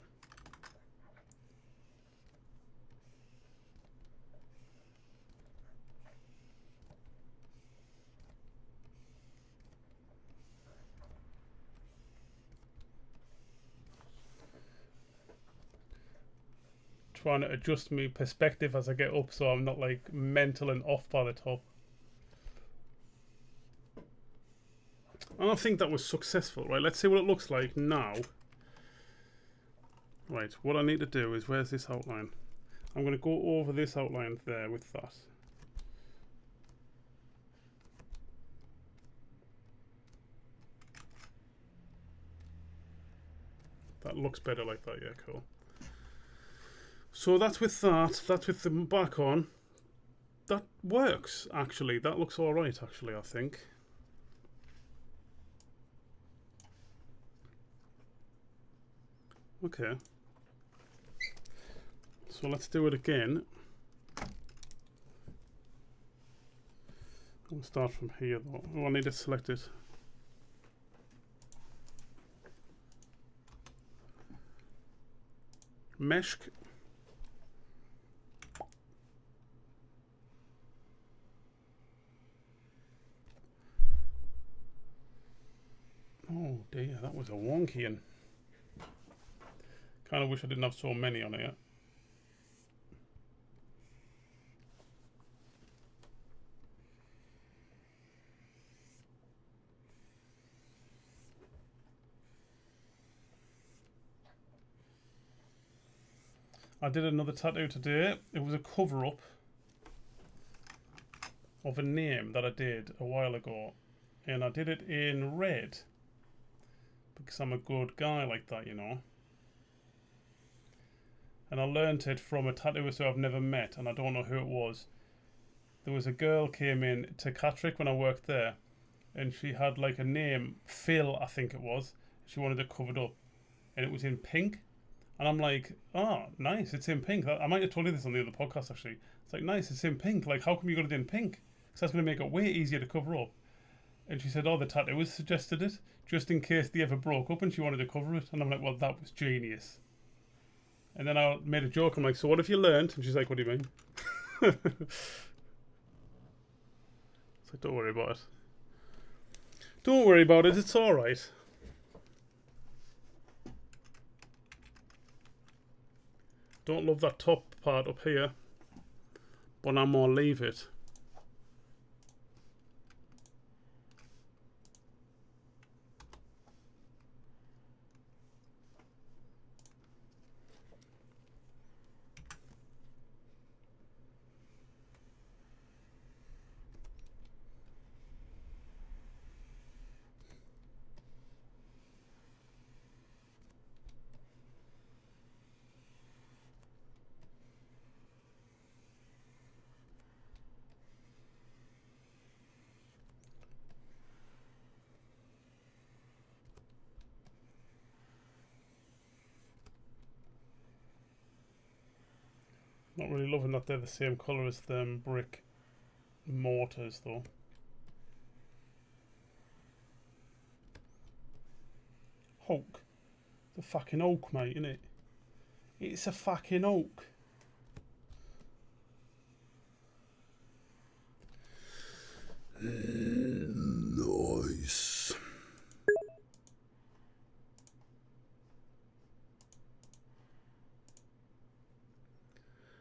Trying to adjust my perspective as I get up so I'm not like mental and off by the top. I don't think that was successful. Right, let's see what it looks like now. Right, what I need to do is, where's this outline? I'm going to go over this outline there with that. That looks better like that, yeah, cool. So that's with that, that's with the back on. That works, actually. That looks alright, actually, I think. Okay. So let's do it again. I'll start from here though. Oh, I need to select it. Mesh. Oh dear, that was a wonky one. Kind of wish I didn't have so many on here. I did another tattoo today. It was a cover-up of a name that I did a while ago. And I did it in red. Because I'm a good guy like that, you know. And I learnt it from a tattooist who I've never met, and I don't know who it was. there was a girl came in to Catterick when I worked there, and she had like a name, Phil, I think it was. She wanted it covered up, and it was in pink. And I'm like, oh, nice, it's in pink. I might have told you this on the other podcast actually. It's like, nice, it's in pink. Like, how come you got it in pink? Because that's going to make it way easier to cover up. And she said, oh, the tattooist suggested it, just in case they ever broke up and she wanted to cover it. And I'm like, well, that was genius. And then I made a joke. I'm like, so what have you learned? And she's like, what do you mean? It's like, don't worry about it. Don't worry about it. It's all right. Don't love that top part up here, but I'm gonna leave it. Not really loving that they're the same colour as them brick mortars though. Oak. It's a fucking oak, mate, isn't it? It's a fucking oak. Nice.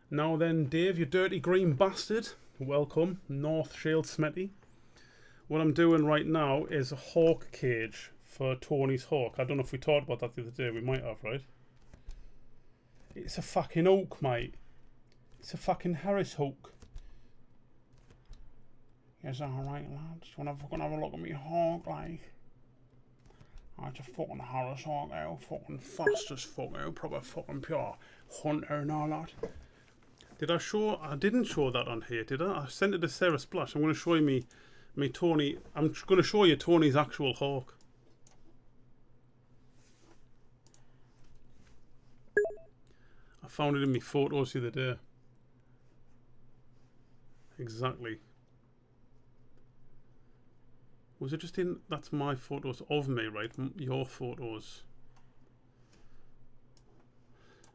Now then, Dave, you dirty green bastard. Welcome, North Shield Smetty. What I'm doing right now is a hawk cage for Tony's hawk. I don't know if we talked about that the other day. We might have, right? It's a fucking oak, mate. It's a fucking Harris hawk. Yes, alright, lads. Wanna fucking have a look at me hawk, like? It's a fucking Harris hawk, fucking fast as fuck, proper fucking pure hunter and all that. Did I show? I didn't show that on here, did I? I sent it to Sarah Splash. I'm going to show you me Tony. I'm going to show you Tony's actual hawk. I found it in my photos the other day. Exactly. Was it just in? That's my photos of me, right? Your photos.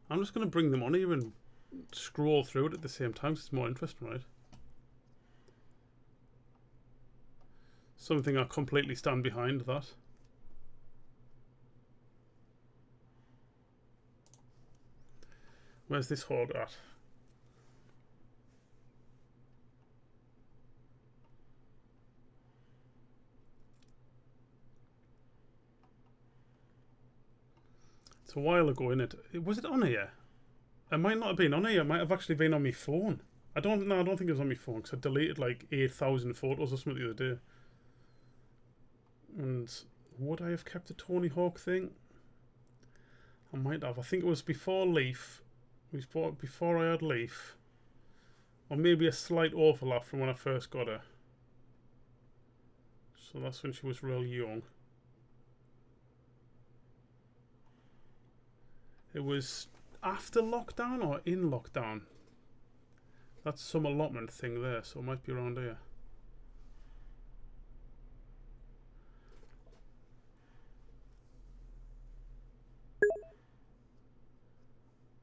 I'm just going to bring them on here and scroll through it at the same time, so it's more interesting, right? Something I completely stand behind, that. Where's this hog at? It's a while ago, innit? Was it on here? It might not have been on here. It might have actually been on my phone. I don't think it was on my phone because I deleted like 8,000 photos or something the other day. And would I have kept the Tony Hawk thing? I might have. I think it was before Leaf. We bought before I had Leaf. Or maybe a slight overlap from when I first got her. So that's when she was real young. It was after lockdown or in lockdown? That's some allotment thing there, so it might be around here.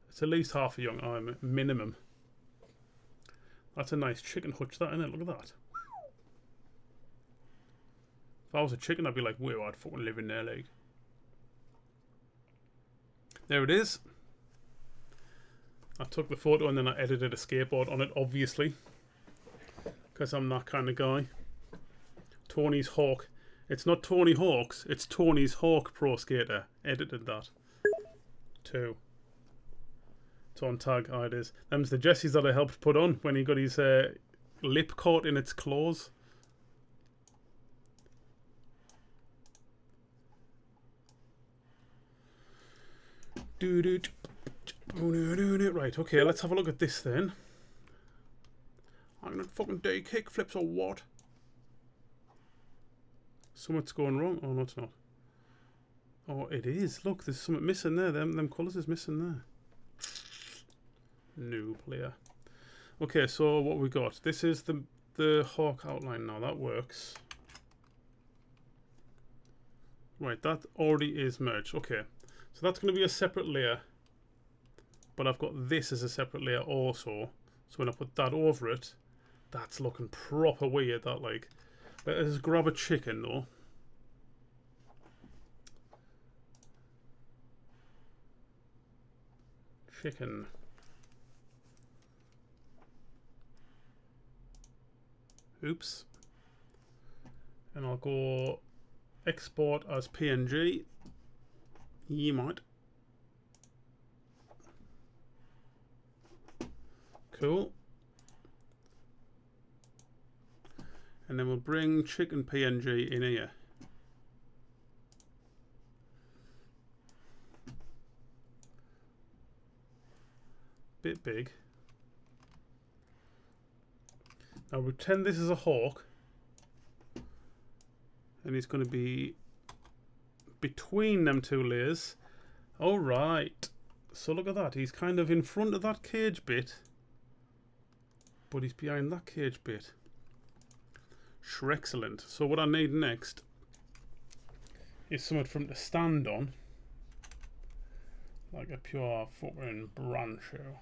It's at least half a young arm, minimum. That's a nice chicken hutch, that, isn't it? Look at that. If I was a chicken, I'd be like, whoa, I'd fucking live in there, like. There it is. I took the photo and then I edited a skateboard on it, obviously. Because I'm that kind of guy. Tony's Hawk. It's not Tony Hawk's, it's Tony's Hawk Pro Skater. Edited that. 2. It's on tag. Oh, it is. Them's the Jessies that I helped put on when he got his lip caught in its claws. Right, okay, let's have a look at this then. gonna fucking do kick flips or what? Something's going wrong. Oh, no, it's not. Oh, it is. Look, there's something missing there. Them colours is missing there. New player. Okay, so what we got? This is the hawk outline now. That works. Right, that already is merged. Okay, so that's going to be a separate layer. But I've got this as a separate layer also. So when I put that over it, that's looking proper weird. That like, let's grab a chicken though. Chicken. Oops. And I'll go export as PNG. You might. Cool. And then we'll bring chicken PNG in here. Bit big. Now pretend this is a hawk. And he's going to be between them two layers. Alright. So look at that. He's kind of in front of that cage bit. But he's behind that cage bit. Excellent. So what I need next is something for him to stand on. Like a pure fucking branch here.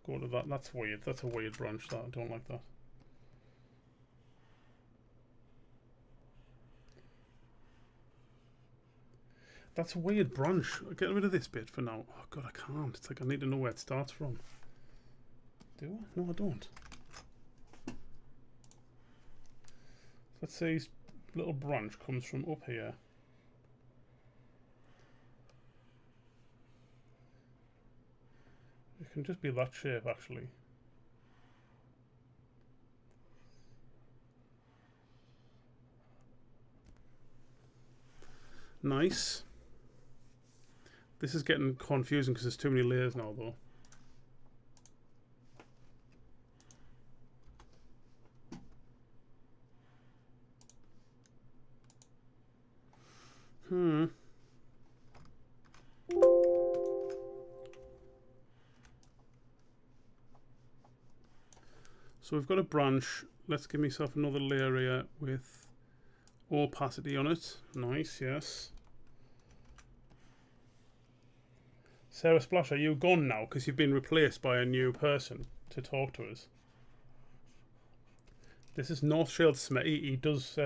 Go to that. That's weird. That's a weird branch. That I don't like that. That's a weird branch. Get rid of this bit for now. Oh god, I can't. It's like I need to know where it starts from. Do I? No, I don't. Let's say his little branch comes from up here. It can just be that shape, actually. Nice. This is getting confusing because there's too many layers now, though. So we've got a branch. Let's give myself another layer here with opacity on it. Nice, yes. Sarah Splash, are you gone now because you've been replaced by a new person to talk to us? This is Northshield Smitty. He does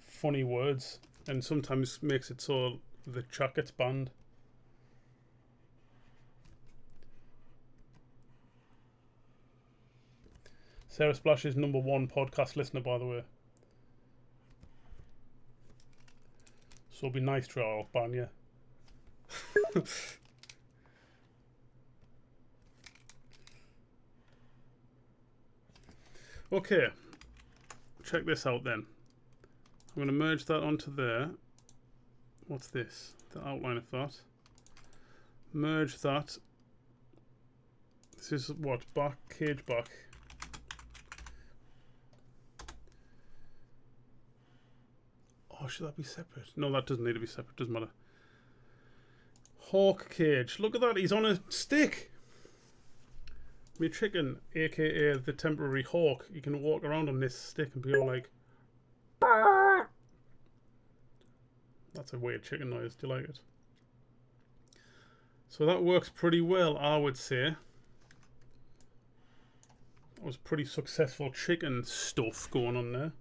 funny words and sometimes makes it so the chat gets banned. Sarah Splash is #1 podcast listener, by the way. So be nice to her, I'll ban you. Okay, check this out then. I'm going to merge that onto there. What's this? The outline of that. Merge that. This is what? Back, cage back. Oh, should that be separate? No, that doesn't need to be separate. Doesn't matter. Hawk cage. Look at that. He's on a stick. Me chicken, aka the temporary hawk. You can walk around on this stick and be all like, "Bark." That's a weird chicken noise. Do you like it? So that works pretty well, I would say. That was pretty successful chicken stuff going on there.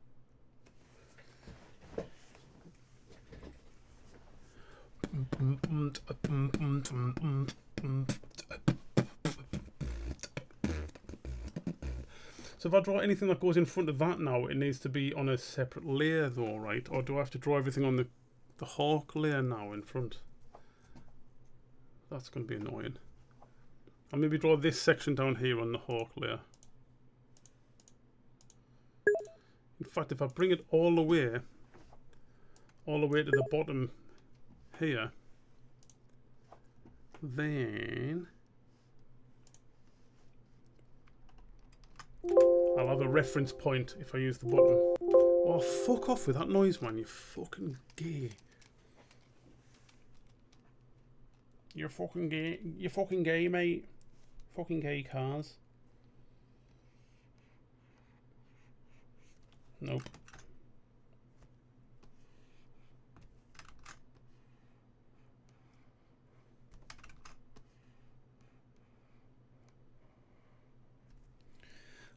So if I draw anything that goes in front of that now, it needs to be on a separate layer though, right? Or do I have to draw everything on the hawk layer now in front? That's going to be annoying. I'll maybe draw this section down here on the hawk layer. In fact, if I bring it all the way to the bottom here, Then I'll have a reference point if I use the button. Oh, fuck off with that noise, man. You fucking gay. You're fucking gay. You're fucking gay, mate. Fucking gay cars. Nope.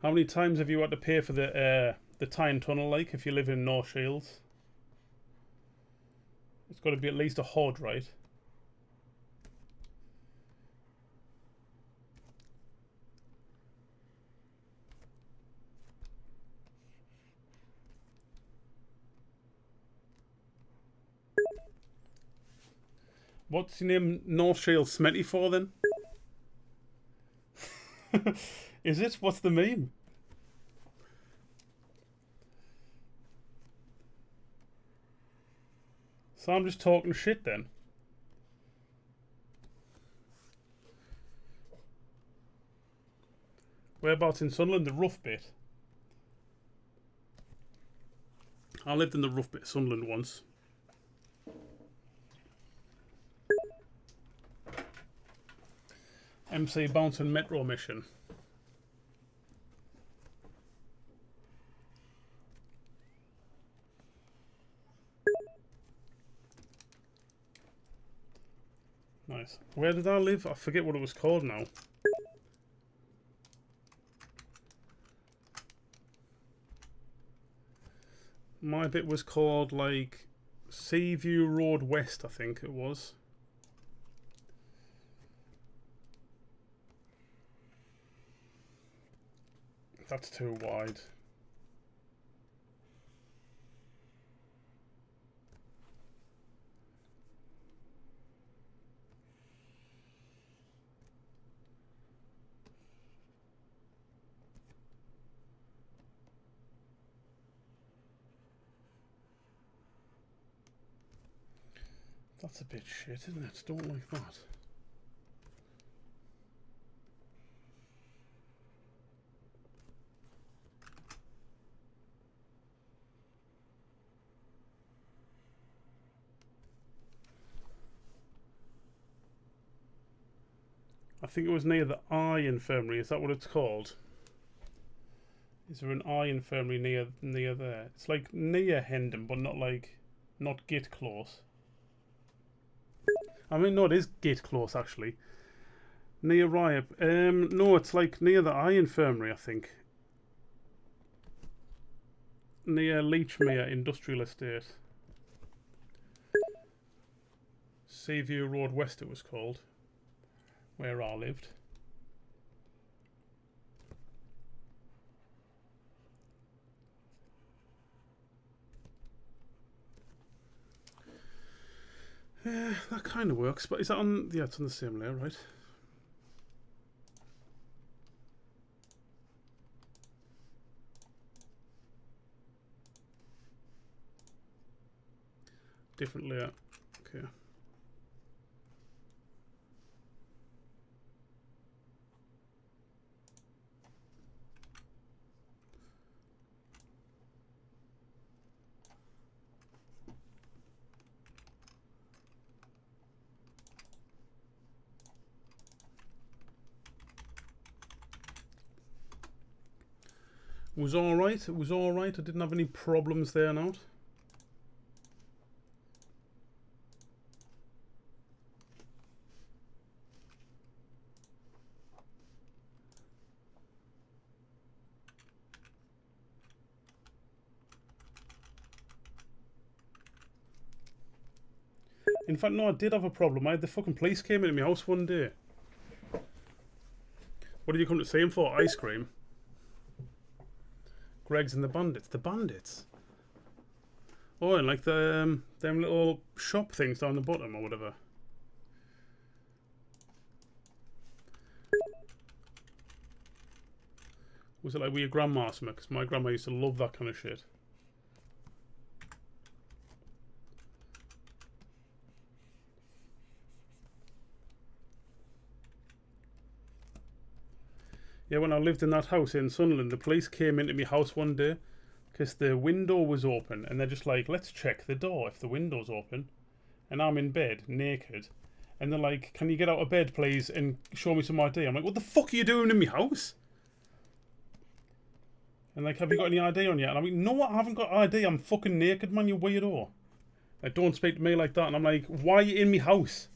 How many times have you had to pay for the Tyne Tunnel, like, if you live in North Shields? It's got to be at least a hod, right? What's your name North Shields Smetty for, then? Is it? What's the meme? So I'm just talking shit then. Whereabouts in Sunderland? The rough bit. I lived in the rough bit of Sunderland once. MC Bouncing Metro Mission. Nice. Where did I live? I forget what it was called now. My bit was called like Seaview Road West, I think it was. That's too wide. That's a bit shit, isn't it? Don't like that. I think it was near the Eye Infirmary. Is that what it's called? Is there an Eye Infirmary near there? It's like near Hendon, but not gate close. I mean, no, it is gate close actually. Near Riop. No, it's like near the Eye Infirmary, I think. Near Leechmere Industrial Estate. Seaview Road West it was called. Where I lived. Yeah, that kind of works, but is that on... Yeah, it's on the same layer, right? Different layer. Okay. It was alright. It was alright. I didn't have any problems there now. In fact, no, I did have a problem. I had the fucking police came into my house one day. What did you come to see him for? Ice cream? Greg's and the Bandits. The Bandits? Oh, and like the them little shop things down the bottom or whatever. Was it like with your grandma or something? Because my grandma used to love that kind of shit. Yeah, when I lived in that house in Sunderland, the police came into my house one day because the window was open, and they're just like, let's check the door if the window's open. And I'm in bed, naked. And they're like, can you get out of bed, please, and show me some ID? I'm like, what the fuck are you doing in my house? And like, have you got any ID on yet? And I'm like, no, I haven't got ID. I'm fucking naked, man, you weirdo. Like, don't speak to me like that. And I'm like, why are you in my house?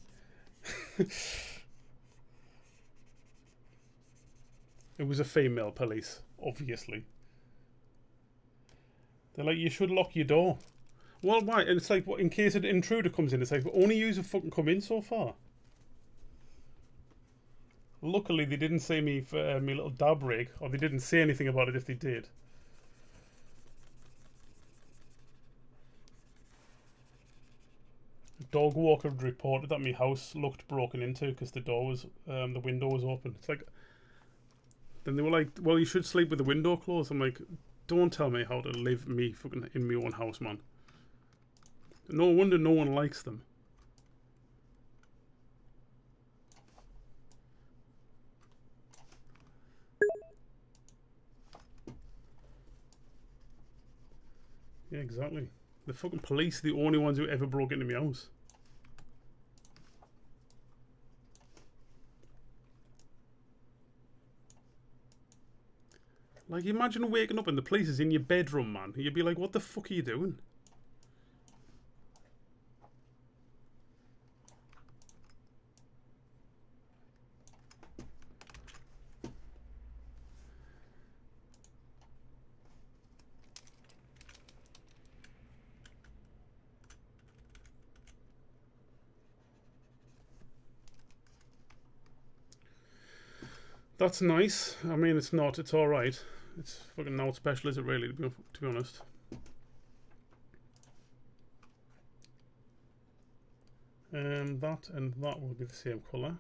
It was a female police, obviously. They're like, you should lock your door. Well, why? And it's like, what, in case an intruder comes in, it's like, only you have fucking come in so far. Luckily, they didn't see me for my little dab rig, or they didn't say anything about it if they did. A dog walker reported that my house looked broken into because the door was, the window was open. It's like, then they were like, well, you should sleep with the window closed. I'm like, don't tell me how to live me fucking in my own house, man. No wonder no one likes them. Yeah, exactly. The fucking police are the only ones who ever broke into my house. Like, imagine waking up and the police is in your bedroom, man. You'd be like, what the fuck are you doing? That's nice. I mean, it's not. It's all right. It's fucking not special, is it really? To be honest. That and that will be the same colour.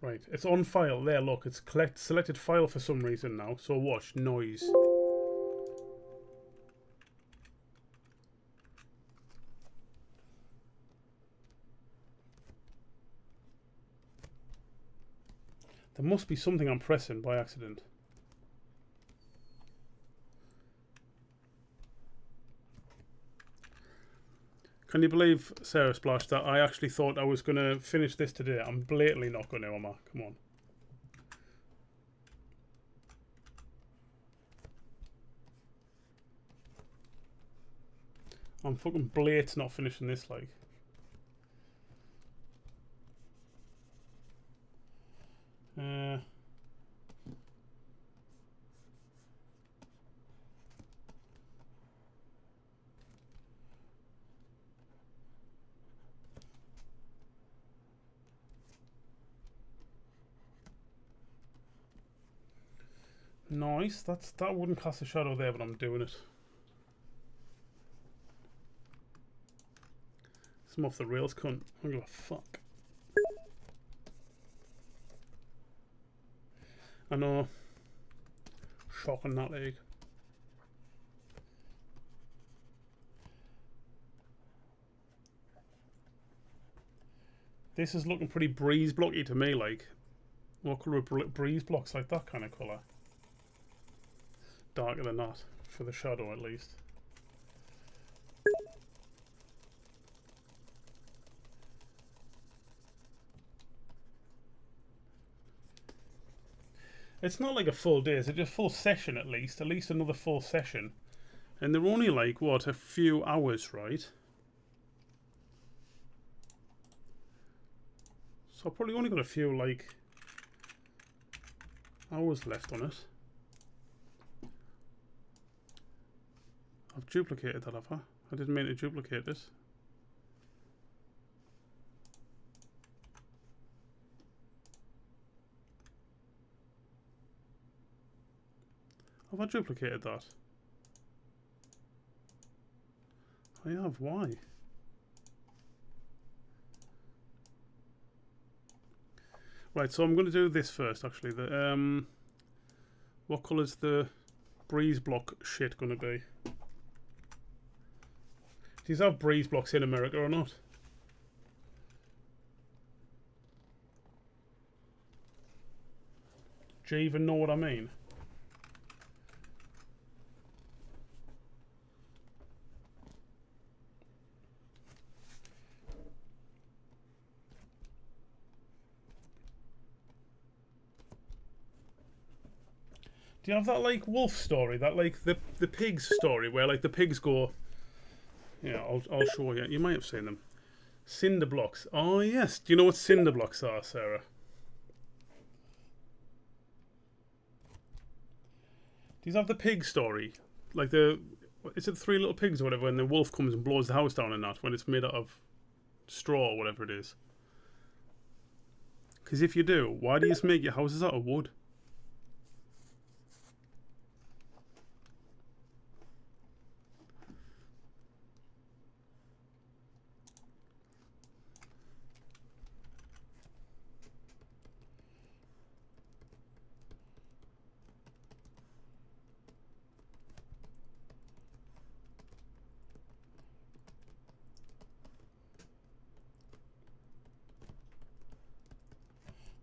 Right, it's on file there. Look, it's selected file for some reason now. So watch noise. There must be something I'm pressing by accident. Can you believe, Sarah Splash, that I actually thought I was going to finish this today? I'm blatantly not going to, am I? Come on. I'm fucking blat not finishing this, like. Nice. That wouldn't cast a shadow there, but I'm doing it. Some off the rails, cunt. I don't give a fuck. I know. Shocking that leg. This is looking pretty breeze blocky to me, like. What colour breeze blocks like that kind of colour? Darker than that, for the shadow at least. It's not like a full day, it's a full session at least another full session. And they're only like, what, a few hours, right? So I've probably only got a few, like, hours left on it. I've duplicated that, have I? I didn't mean to duplicate this. Have I duplicated that? I have. Why? Right, so I'm going to do this first, actually. The what colour's the breeze block shit going to be? Do you have breeze blocks in America or not? Do you even know what I mean? Do you have that like wolf story, that like the pigs story, where like the pigs go? Yeah, I'll show you. You might have seen them. Cinder blocks. Oh yes. Do you know what cinder blocks are, Sarah? Do you have the pig story? Like is it Three Little Pigs or whatever? When the wolf comes and blows the house down and that, when it's made out of straw or whatever it is. Because if you do, why do you just make your houses out of wood?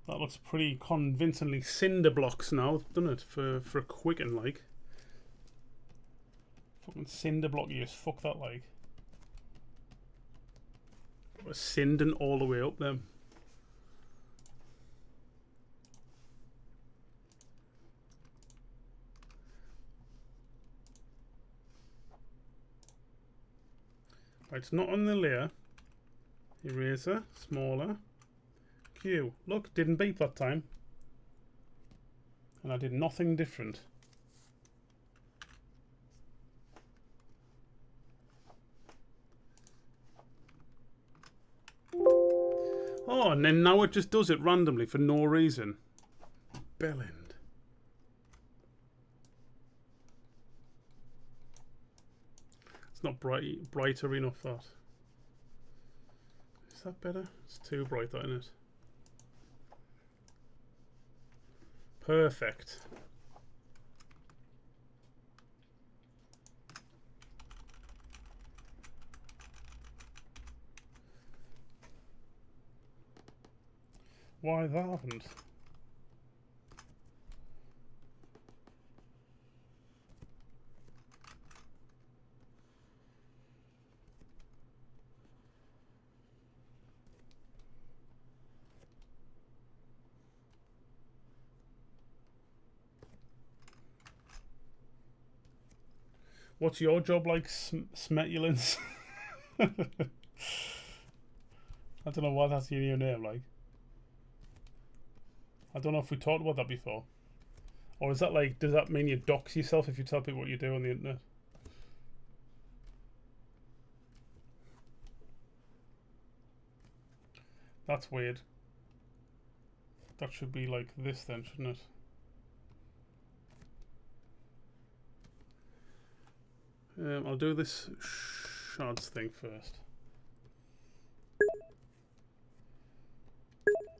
That looks pretty convincingly cinder blocks now, doesn't it? For a quicken like. Fucking cinder block you just fuck that like. We're cinding all the way up them. Right, it's not on the layer. Eraser, smaller. Q. Look, didn't beep that time. And I did nothing different. Oh, and then now it just does it randomly for no reason. Bellend. It's not brighter enough, that. Is that better? It's too bright, that, isn't it? Perfect. Why that happened? What's your job like, Smetulins? I don't know why that's your new name, like. I don't know if we talked about that before. Or is that like, does that mean you dox yourself if you tell people what you do on the internet? That's weird. That should be like this then, shouldn't it? I'll do this shards thing first.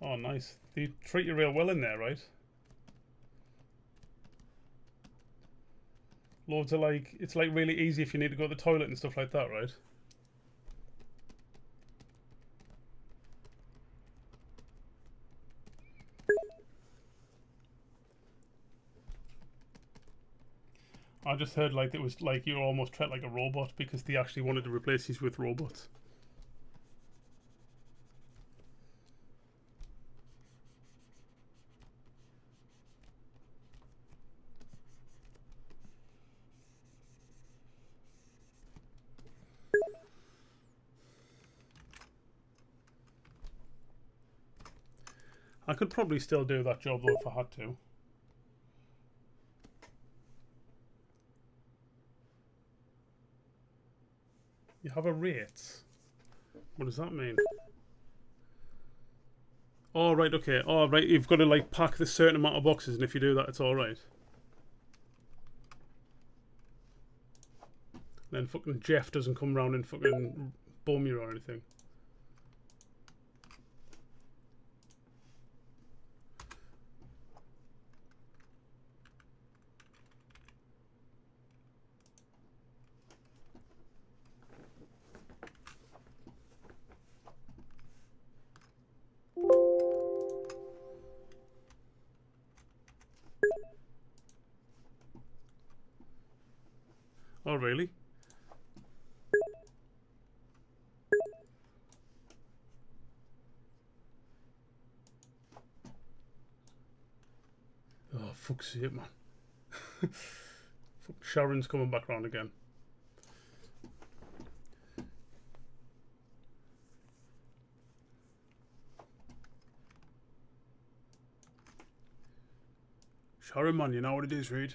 Oh, nice. They treat you real well in there, right? Loads of like, it's like really easy if you need to go to the toilet and stuff like that, right? I just heard like it was like you were almost treated like a robot because they actually wanted to replace you with robots. I could probably still do that job though if I had to. You have a rate. What does that mean? Oh, right, okay. Oh, right, you've got to like pack this certain amount of boxes, and if you do that, it's alright. Then fucking Jeff doesn't come round and fucking bum you or anything. Not really. Oh, fuck's sake, man. Fuck, Sharon's coming back round again. Sharon, man, you know what it is, Reed.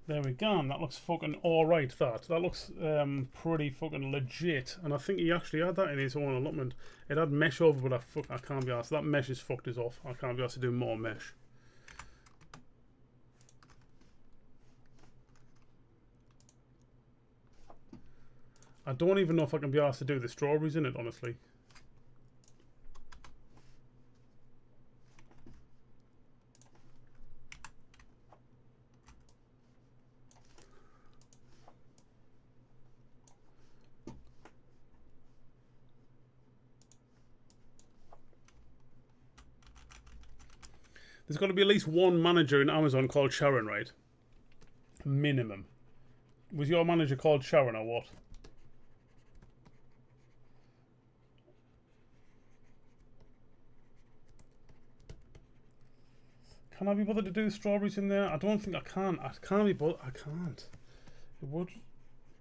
There we go. That looks fucking alright, that looks pretty fucking legit. And I think he actually had that in his own allotment. It had mesh over, but I can't be asked. That mesh is fucked us off. I can't be asked to do more mesh. I don't even know if I can be asked to do the strawberries in it, honestly. There's got to be at least one manager in Amazon called Sharon, right? Minimum. Was your manager called Sharon or what? Can I be bothered to do strawberries in there? I don't think I can. I can't be bothered. I can't. It would.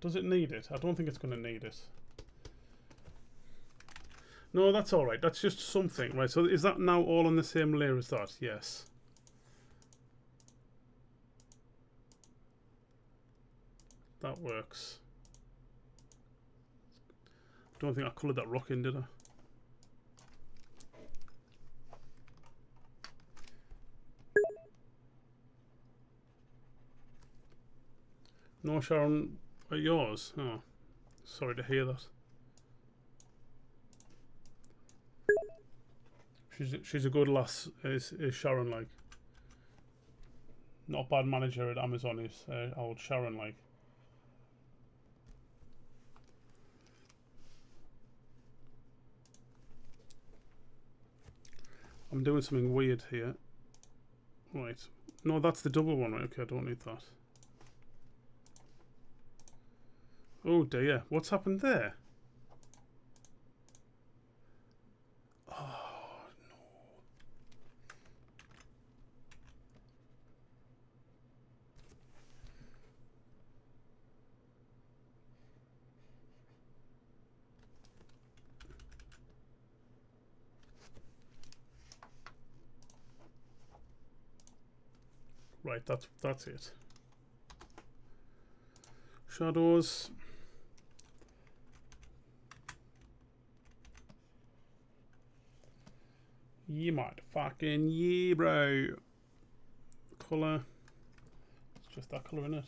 Does it need it? I don't think it's going to need it. No, that's alright. That's just something, right? So is that now all on the same layer as that? Yes. That works. Don't think I coloured that rock in, did I? No, Sharon, at yours? Oh, sorry to hear that. She's a good lass, is Sharon, like. Not a bad manager at Amazon, is old Sharon, like. I'm doing something weird here. Right. No, that's the double one, right? Okay, I don't need that. Oh dear, what's happened there? Oh no. Right, that's it. Shadows. You might fucking yeah, bro. Colour. It's just that colour in it.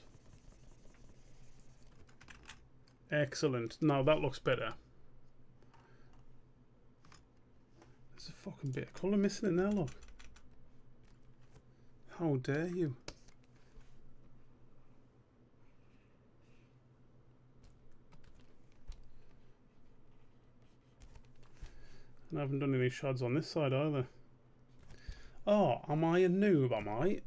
Excellent. Now that looks better. There's a fucking bit of colour missing in there, look. How dare you? And I haven't done any shads on this side either. Oh, am I a noob, am I?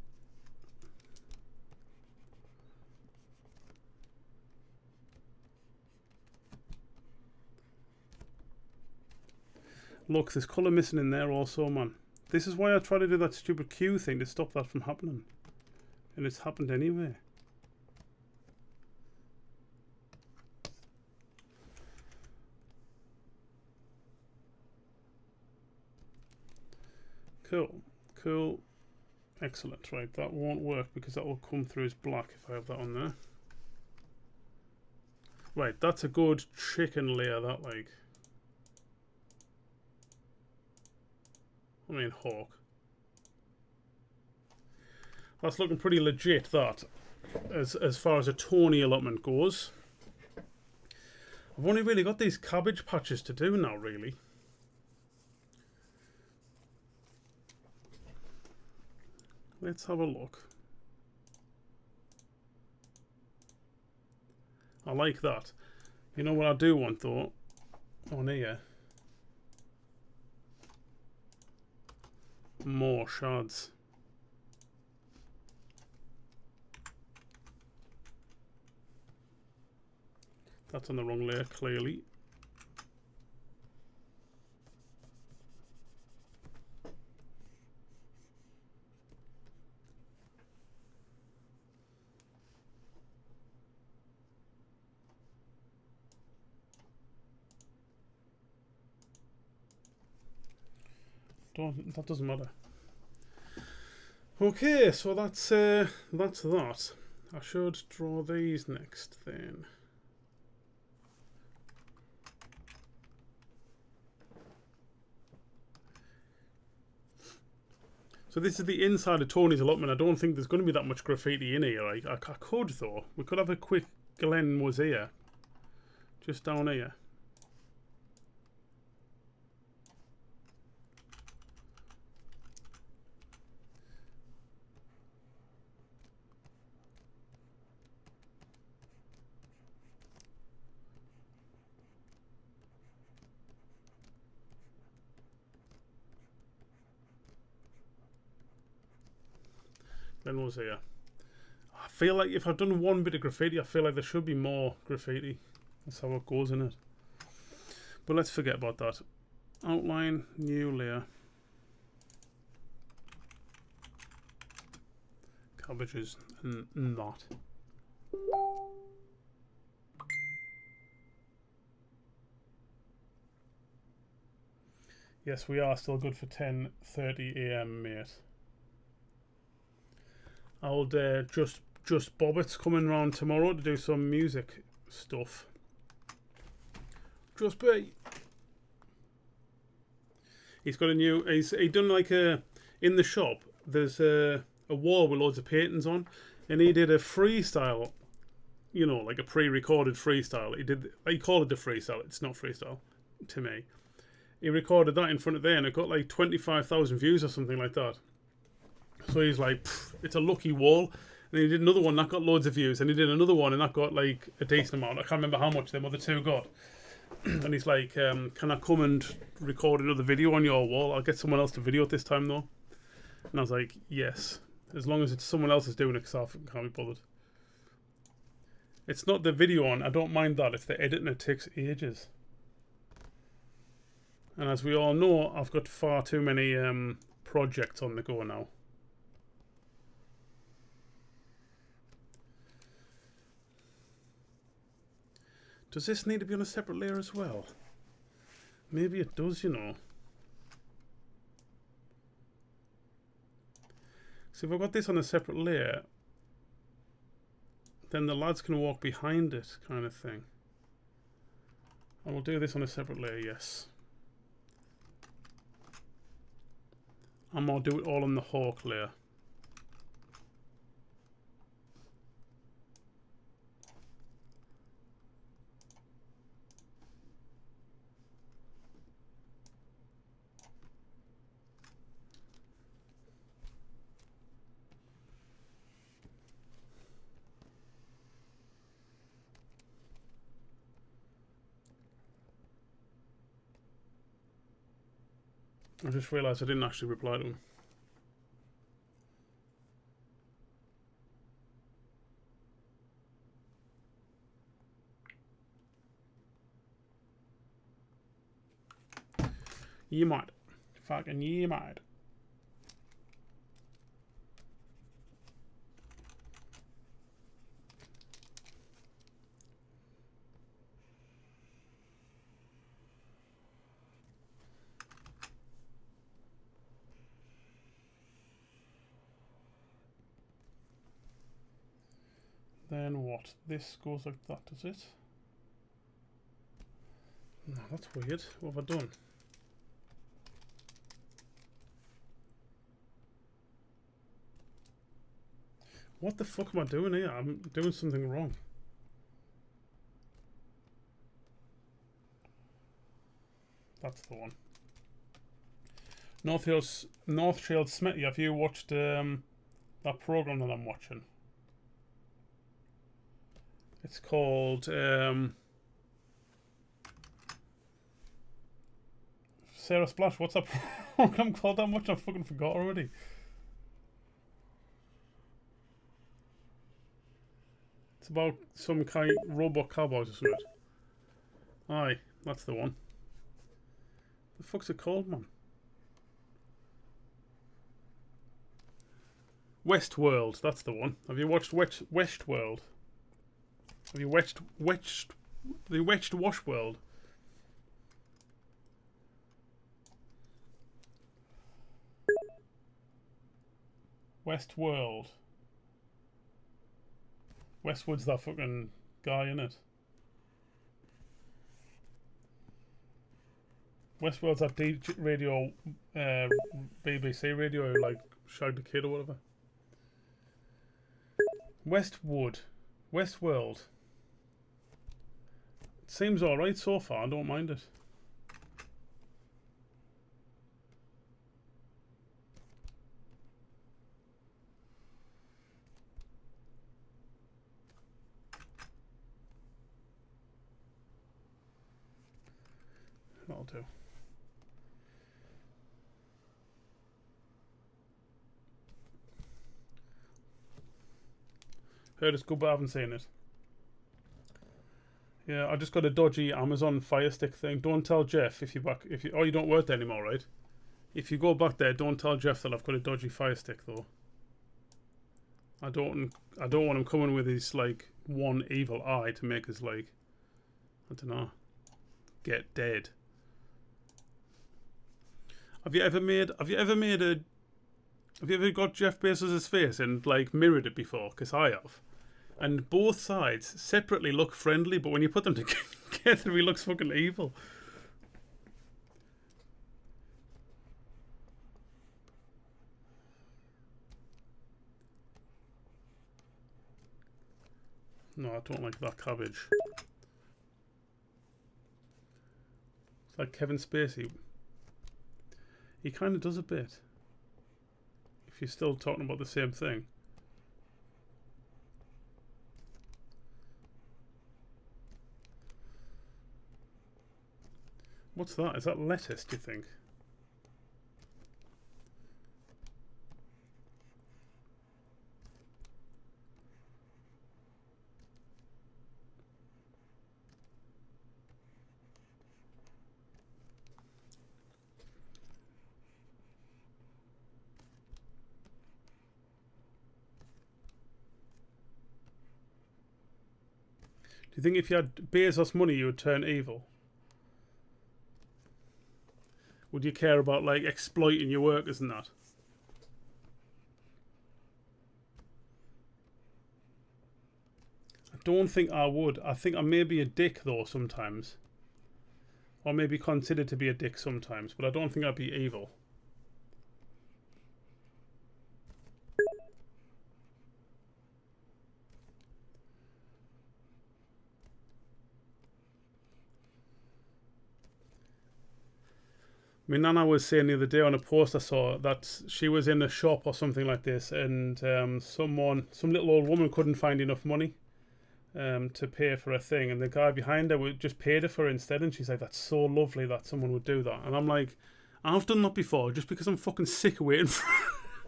Look, there's colour missing in there also, man. This is why I try to do that stupid Q thing to stop that from happening. And it's happened anyway. Cool. Cool. Excellent. Right, that won't work because that will come through as black if I have that on there. Right, that's a good chicken layer, that, like. I mean, hawk. That's looking pretty legit, that, as far as a Tony allotment goes. I've only really got these cabbage patches to do now, really. Let's have a look. I like that. You know what I do want though? On here. More shards. That's on the wrong layer, clearly. That doesn't matter. Okay, so that's that. I should draw these next then. So this is the inside of Tony's allotment. I don't think there's going to be that much graffiti in here. I could though. We could have a quick Glen was here, just down here. Glen was here. I feel like if I've done one bit of graffiti, I feel like there should be more graffiti. That's how it goes in it. But let's forget about that. Outline, new layer. Cabbages and that. Yes, we are still good for 10:30 AM, mate. Old just Bobbitt's coming round tomorrow to do some music stuff. Just be. He's got a new. He done like a in the shop. There's a wall with loads of paintings on, and he did a freestyle. You know, like a pre-recorded freestyle. He called it the freestyle. It's not freestyle to me. He recorded that in front of there, and it got like 25,000 views or something like that. So he's like, it's a lucky wall. And he did another one that got loads of views. And he did another one and that got like a decent amount. I can't remember how much them other two got. And he's like, can I come and record another video on your wall? I'll get someone else to video it this time though. And I was like, yes. As long as it's someone else is doing it, because I can't be bothered. It's not the video on. I don't mind that. It's the editing. It takes ages. And as we all know, I've got far too many projects on the go now. Does this need to be on a separate layer as well? Maybe it does, you know. So if I've got this on a separate layer, then the lads can walk behind it, kind of thing. I will do this on a separate layer, yes. And I'll do it all on the hawk layer. I just realised I didn't actually reply to him. You might. Fucking you might. Then what? This goes like that, does it? No, that's weird. What have I done? What the fuck am I doing here? I'm doing something wrong. That's the one. North Shield Smitty, have you watched That program that I'm watching. It's called Sarah Splash. What's that program called that much? I fucking forgot already. It's about some kind of robot cowboys or something. Aye, that's the one. The fuck's it called, man? Westworld, that's the one. Have you watched Westworld? Have you watched Washworld? Westworld. Westwood's that fucking guy in it. Westworld's that DJ radio, BBC radio, like Shag the Kid or whatever. Westwood. Westworld. It seems alright so far, I don't mind it. That'll do. Heard it's good, but I haven't seen it. Yeah, I just got a dodgy Amazon Fire Stick thing. Don't tell Jeff if you oh, you don't work there anymore, right? If you go back there, don't tell Jeff that I've got a dodgy Fire Stick though. I don't want him coming with his like one evil eye to make us like, I don't know, get dead. Have you ever got Jeff Bezos' face and like mirrored it before? Because I have. And both sides separately look friendly, but when you put them together, he looks fucking evil. No, I don't like that cabbage. It's like Kevin Spacey. He kind of does a bit. If you're still talking about the same thing. What's that? Is that lettuce, do you think? Do you think if you had Bezos money, you would turn evil? Would you care about like exploiting your workers and that? I don't think I would. I think I may be a dick though sometimes. Or maybe considered to be a dick sometimes, but I don't think I'd be evil. My nana was saying the other day on a post I saw that she was in a shop or something like this, and some little old woman couldn't find enough money to pay for a thing, and the guy behind her would just paid her for it instead, and she's like, "That's so lovely that someone would do that." And I'm like, I've done that before, just because I'm fucking sick of waiting for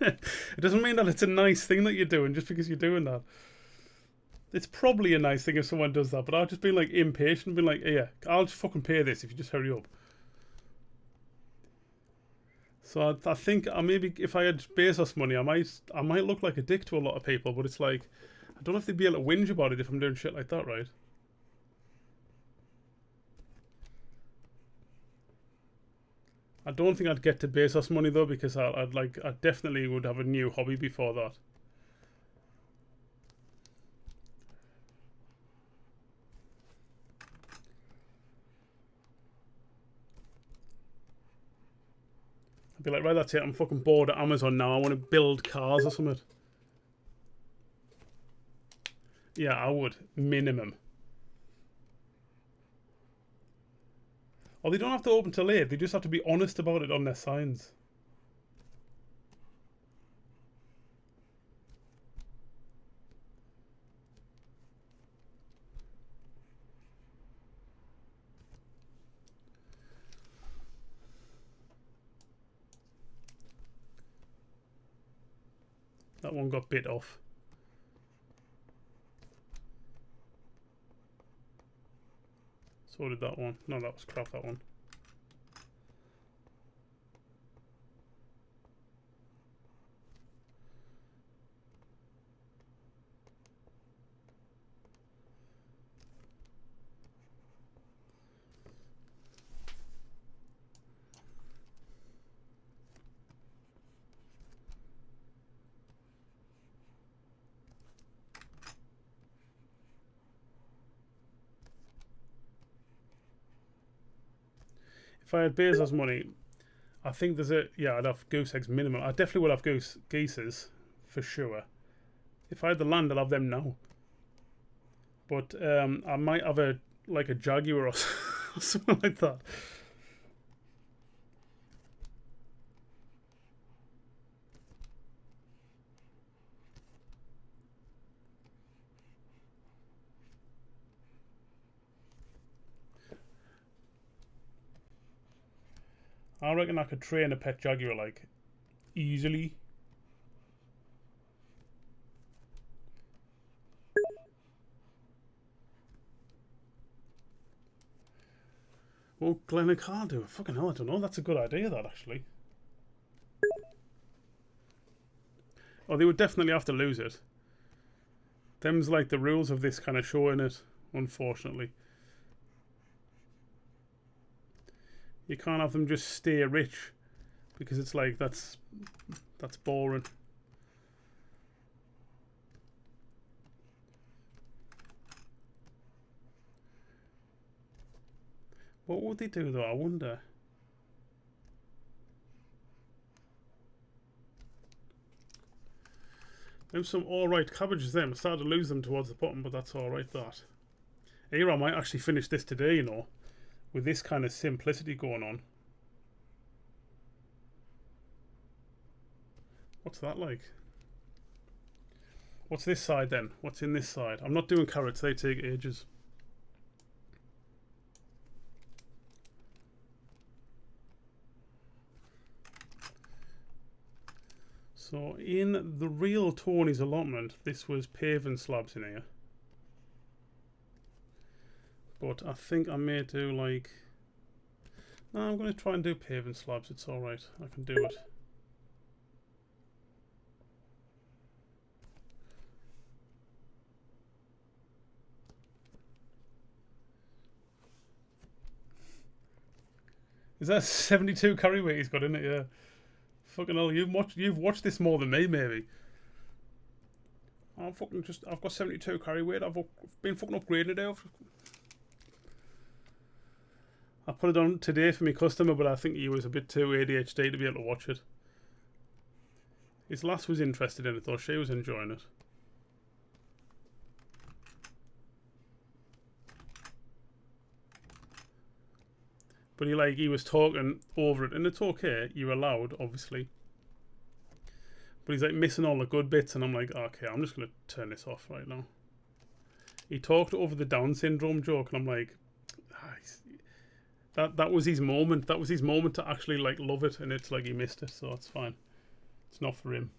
it. It doesn't mean that it's a nice thing that you're doing just because you're doing that. It's probably a nice thing if someone does that, but I've just been like impatient, been like, "Yeah, I'll just fucking pay this if you just hurry up." So I think maybe if I had Bezos money, I might look like a dick to a lot of people, but it's like, I don't know if they'd be able to whinge about it if I'm doing shit like that, right? I don't think I'd get to Bezos money though, because I definitely would have a new hobby before that. I'd be like, right, that's it, I'm fucking bored at Amazon now, I want to build cars or something. Yeah, I would. Minimum. Or they don't have to open till late, they just have to be honest about it on their signs. That one got bit off. So did that one. No, that was crap, that one. If I had Bezos money, I think there's a... Yeah, I'd have goose eggs minimum. I definitely would have geeses, for sure. If I had the land, I'd have them now. But I might have a jaguar or something like that. I reckon I could train a pet jaguar like easily. Well, Glennick, I'll do it. Fucking hell, I don't know. That's a good idea, that, actually. Oh, they would definitely have to lose it. Them's like the rules of this kind of show, innit? Unfortunately. You can't have them just stay rich. Because it's like, that's boring. What would they do, though? I wonder. There's some alright cabbages there. I started to lose them towards the bottom, but that's alright, that. Here, I might actually finish this today, you know. With this kind of simplicity going on. What's that like? What's this side, then? What's in this side? I'm not doing carrots. They take ages. So in the real Tony's allotment, this was paving slabs in here. But I think I may do like... No, I'm going to try and do paving slabs. It's alright. I can do it. Is that 72 carry weight he's got in it? Yeah. Fucking hell, you've watched this more than me, maybe. I've got 72 carry weight. I've been fucking upgrading it out. I put it on today for my customer, but I think he was a bit too ADHD to be able to watch it. His lass was interested in it though. She was enjoying it. But he was talking over it, and it's okay. You're allowed, obviously. But he's like missing all the good bits, and I'm like, okay, I'm just gonna turn this off right now. He talked over the Down syndrome joke, and I'm like, that was his moment. That was his moment to actually like love it, and it's like he missed it, so it's fine. It's not for him.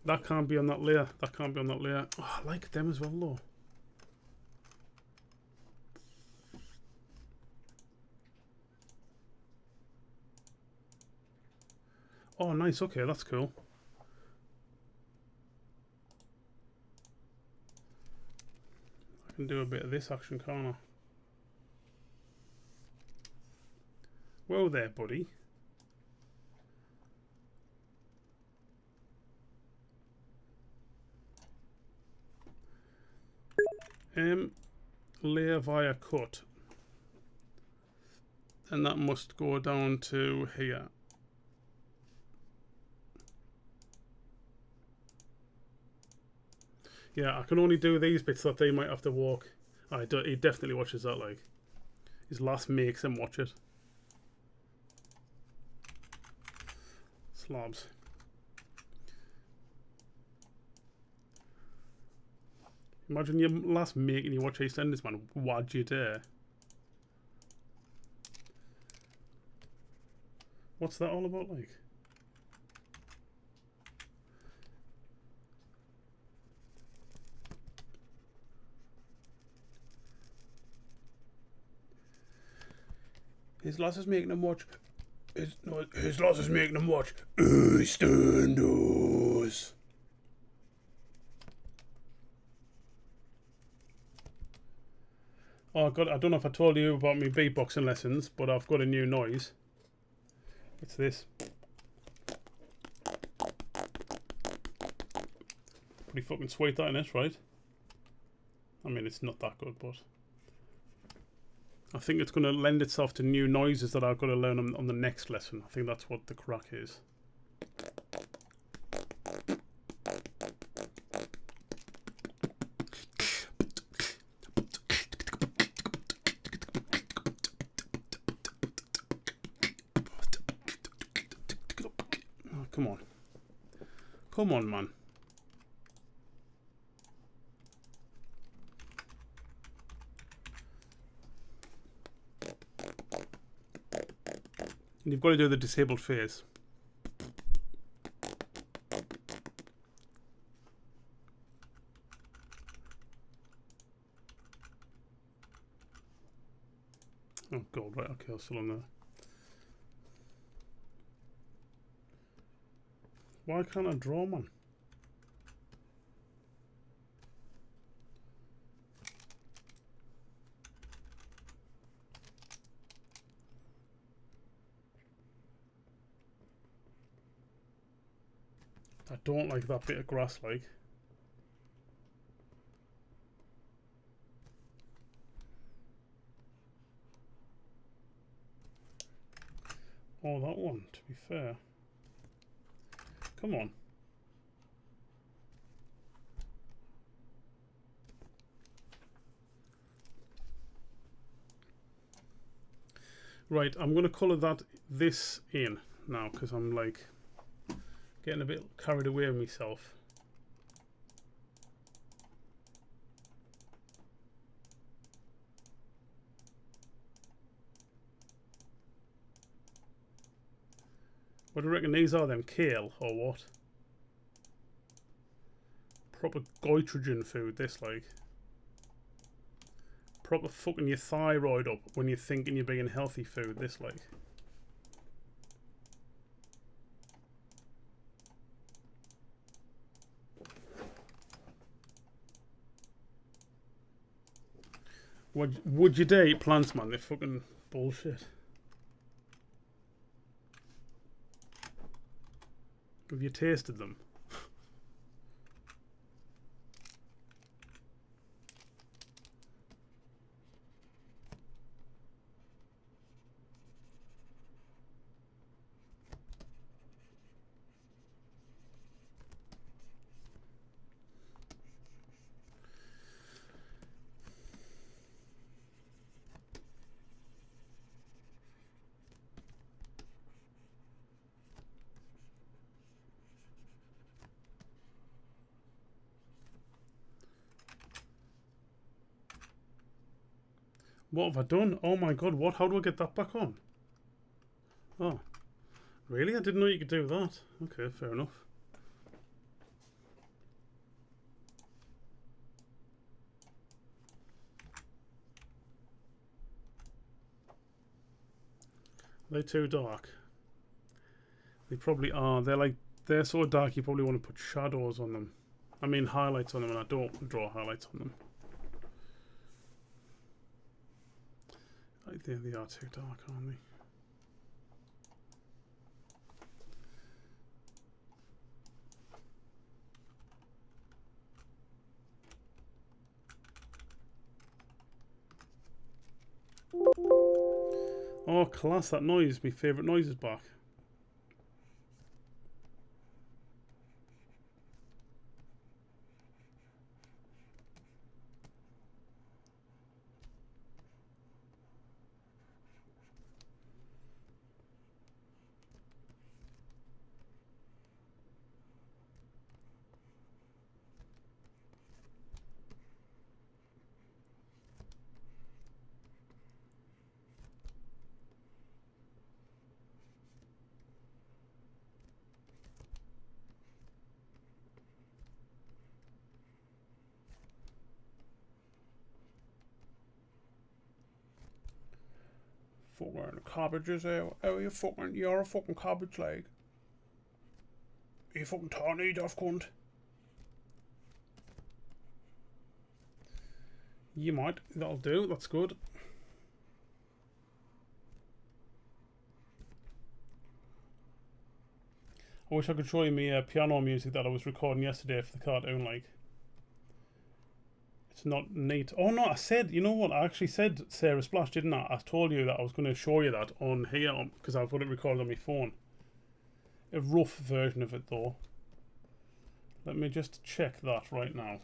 That can't be on that layer. That can't be on that layer. Oh, I like them as well, though. Oh, nice. Okay, that's cool. I can do a bit of this action, can't I? Whoa there, buddy. Layer via cut. And that must go down to here. Yeah, I can only do these bits that they might have to walk. He definitely watches that, like. His lass makes him watch it. Slabs. Imagine your last making you watch EastEnders, man. Why'd you dare? What's that all about, like? His lass is making him watch. His lass is making him watch EastEnders. Oh God, I don't know if I told you about my beatboxing lessons, but I've got a new noise. It's this. Pretty fucking sweet, that is, right? I mean, it's not that good, but I think it's going to lend itself to new noises that I've got to learn on the next lesson. I think that's what the crack is. Oh, come on. Come on, man. And you've got to do the disabled phase. Oh God, right, okay, I'll still on there. Why can't I draw, man? I don't like that bit of grass, like. Oh, that one, to be fair. Come on. Right, I'm going to colour this in now, because I'm like getting a bit carried away with myself. What do you reckon these are then? Kale or what? Proper goitrogen food, this like. Proper fucking your thyroid up when you're thinking you're being healthy food, this like. Would you dare eat plants, man? They're fucking bullshit. Have you tasted them? What have I done? Oh my God, what? How do I get that back on? Oh. Really? I didn't know you could do that. Okay, fair enough. They're too dark. They probably are. They're so dark you probably want to put shadows on them. I mean highlights on them, and I don't draw highlights on them. They are too dark, aren't they? Oh, class, that noise. My favourite noise is back. Fucking cabbages, oh, you're a fucking cabbage leg. You fucking tiny daft cunt. You might, that'll do, that's good. I wish I could show you my piano music that I was recording yesterday for the cartoon, like. It's not neat. Oh no, I said, you know what, I actually said Sarah Splash, didn't I? I told you that I was going to show you that on here, because I've got it recorded on my phone. A rough version of it though. Let me just check that right now.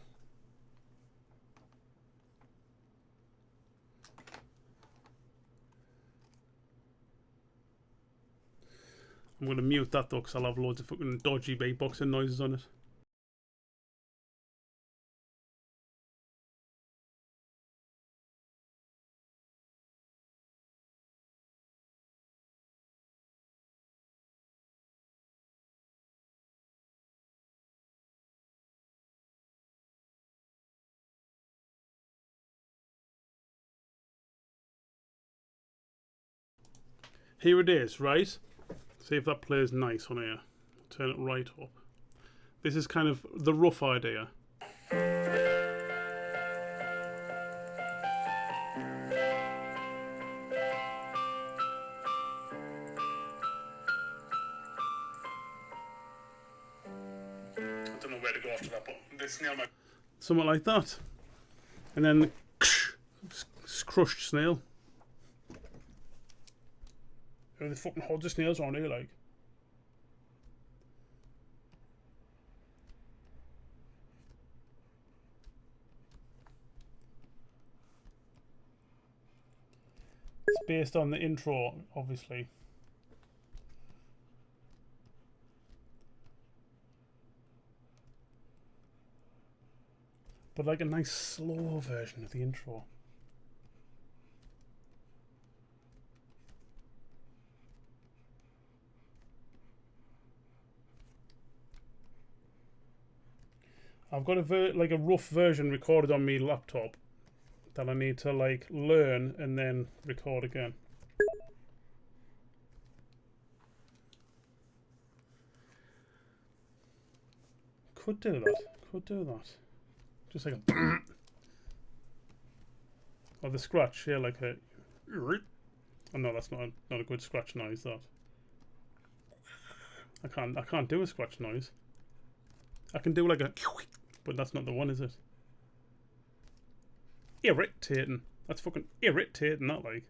I'm going to mute that though, because I'll have loads of fucking dodgy beatboxing noises on it. Here it is, right? See if that plays nice on here. Turn it right up. This is kind of the rough idea. I don't know where to go after that, but this snail might... Something like that. And then crushed snail. The fucking hordes of snails around here, like. It's based on the intro, obviously. But like a nice slow version of the intro. I've got a rough version recorded on my laptop that I need to like learn and then record again. Could do that. Could do that. Just like a or the scratch, yeah, like a. Oh no, that's not a good scratch noise. That I can't do a scratch noise. I can do like a, but that's not the one, is it? Irritating. That's fucking irritating, not like.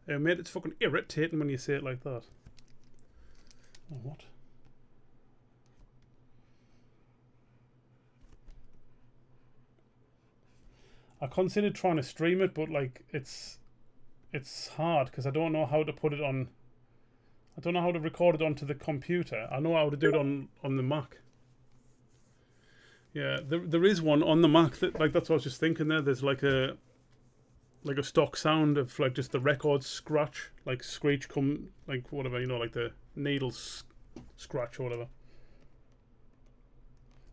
Mate, it's fucking irritating when you say it like that. Oh, what? I considered trying to stream it, but like it's hard because I don't know how to put it on. I don't know how to record it onto the computer. I know how to do it on the Mac. Yeah, there is one on the Mac that like that's what I was just thinking there. There's like a stock sound of like just the record scratch, like screech come like whatever, you know, like the needles scratch or whatever.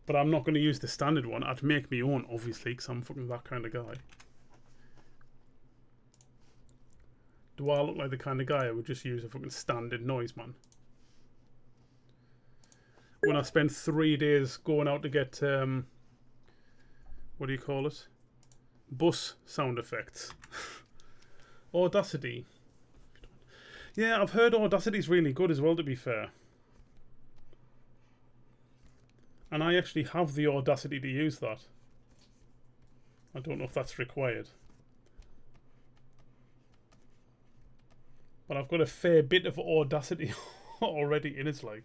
But I'm not going to use the standard one. I'd make my own, obviously, because I'm fucking that kind of guy. Do I look like the kind of guy who would just use a fucking standard noise, man? When I spent 3 days going out to get, what do you call it? Bus sound effects. Audacity. Yeah, I've heard Audacity's really good as well, to be fair. And I actually have the audacity to use that. I don't know if that's required. But I've got a fair bit of audacity already in it, like.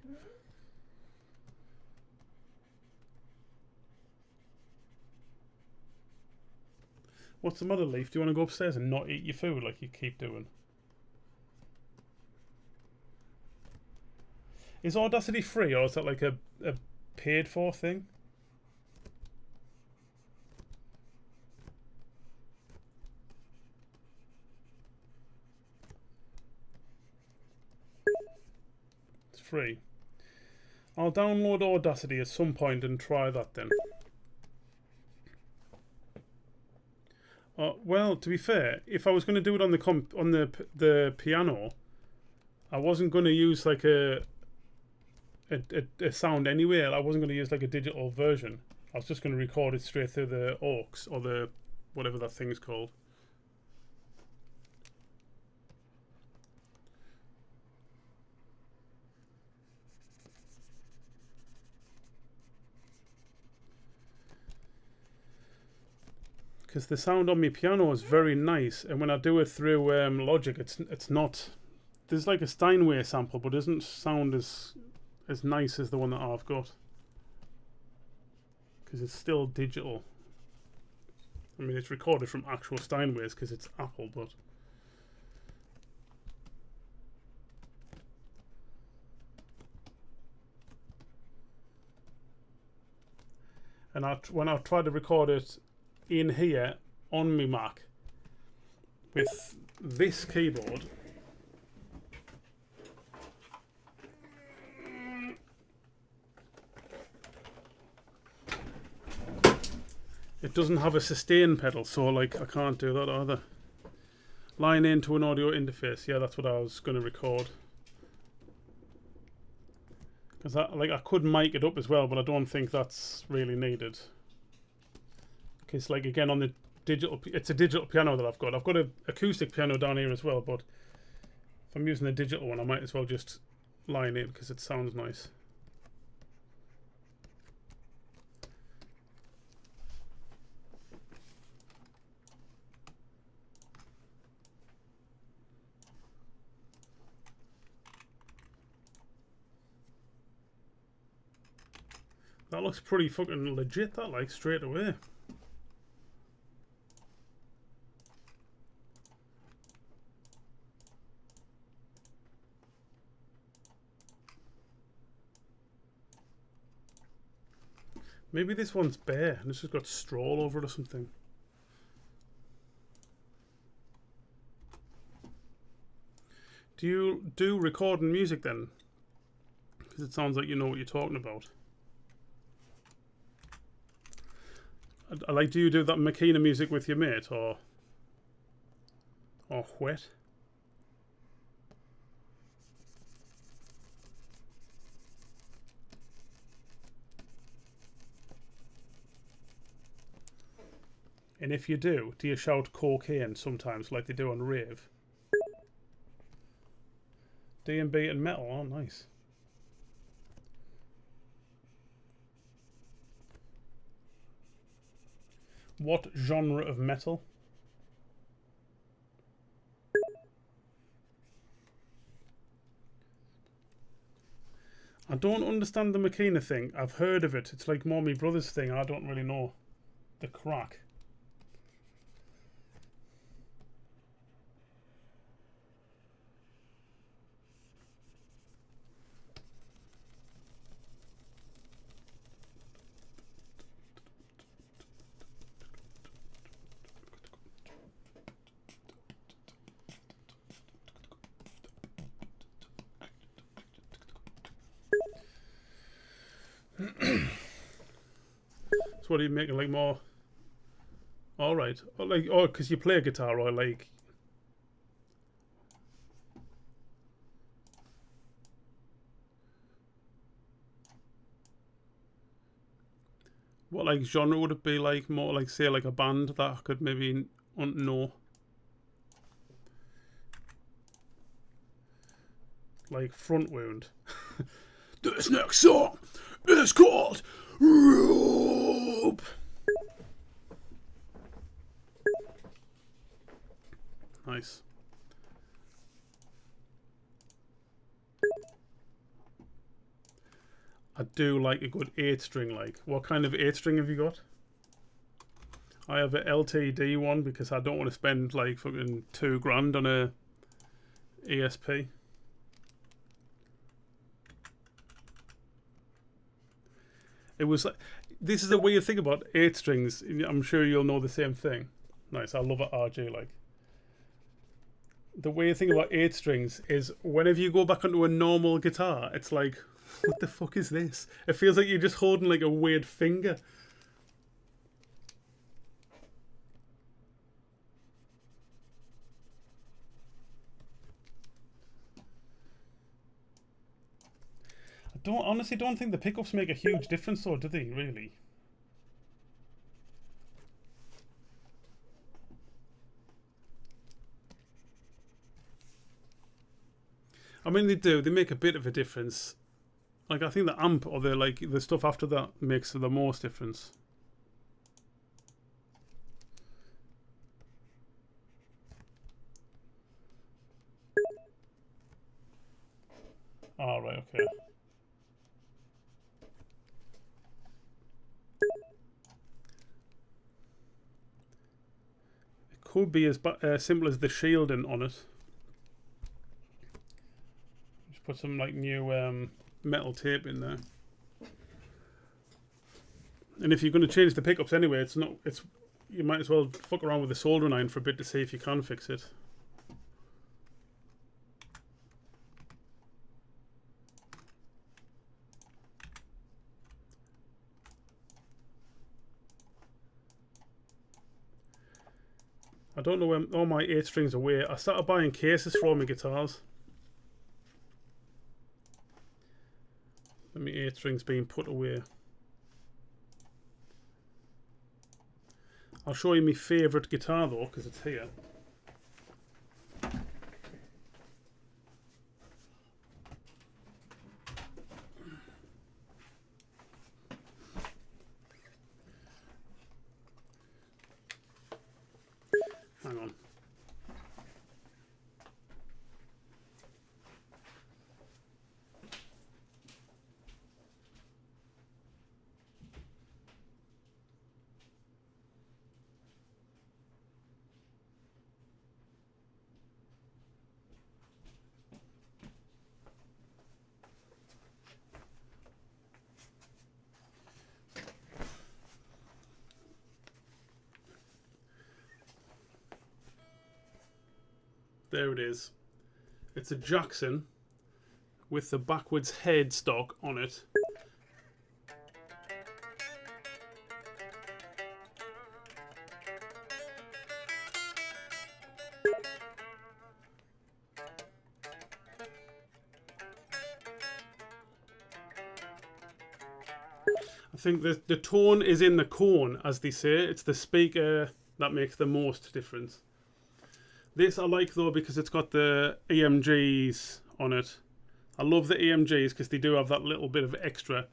What's the matter, Leaf? Do you want to go upstairs and not eat your food like you keep doing? Is Audacity free, or is that like a paid for thing? It's free. I'll download Audacity at some point and try that then. Well, to be fair, if I was going to do it on the piano, I wasn't going to use like a sound anyway. I wasn't going to use like a digital version. I was just going to record it straight through the aux or the whatever that thing's called. Because the sound on my piano is very nice, and when I do it through Logic, it's not. There's like a Steinway sample, but it doesn't sound as nice as the one that I've got. Because it's still digital. I mean, it's recorded from actual Steinways because it's Apple, but. And when I tried to record it in here on my Mac with this keyboard, it doesn't have a sustain pedal, so like I can't do that either. Line into an audio interface, yeah, that's what I was going to record. Because I could mic it up as well, but I don't think that's really needed. Because like again on the digital, it's a digital piano that I've got. I've got an acoustic piano down here as well, but if I'm using the digital one, I might as well just line it because it sounds nice. That looks pretty fucking legit, that, like, straight away. Maybe this one's bare and it's just got straw all over it or something. Do you do recording music then? Because it sounds like you know what you're talking about. Like, do you do that Makina music with your mate, or what? And if you do you shout cocaine sometimes, like they do on rave? D&B and metal, oh nice. What genre of metal? I don't understand the Makina thing. I've heard of it. It's like more my brother's thing. I don't really know the crack. So what are you making, like more? All right, like because you play guitar, or like. What like genre would it be? Like more like say like a band that I could maybe know. Like Front Wound. This next song is called Rope. Nice. I do like a good 8-string. Like, what kind of 8-string have you got? I have a LTD one because I don't want to spend like fucking $2,000 on a ESP. It was like, this is a weird thing about 8-strings. I'm sure you'll know the same thing. Nice, I love it, RJ. Like, the weird thing about 8-strings is whenever you go back onto a normal guitar, it's like, what the fuck is this? It feels like you're just holding like a weird finger. honestly don't think the pickups make a huge difference, though, do they? Really? I mean, they do. They make a bit of a difference. Like, I think the amp or the stuff after that makes the most difference. All right, okay. It could be as simple as the shielding on it. Just put some like new metal tape in there. And if you're going to change the pickups anyway, you might as well fuck around with the soldering iron for a bit to see if you can fix it. I don't know when all my 8 strings are away. I started buying cases for all my guitars. And my 8 strings being put away. I'll show you my favourite guitar though, because it's here. Hang on. There it is. It's a Jackson with the backwards headstock on it. I think the tone is in the cone, as they say. It's the speaker that makes the most difference. This I like though because it's got the EMGs on it. I love the EMGs because they do have that little bit of extra.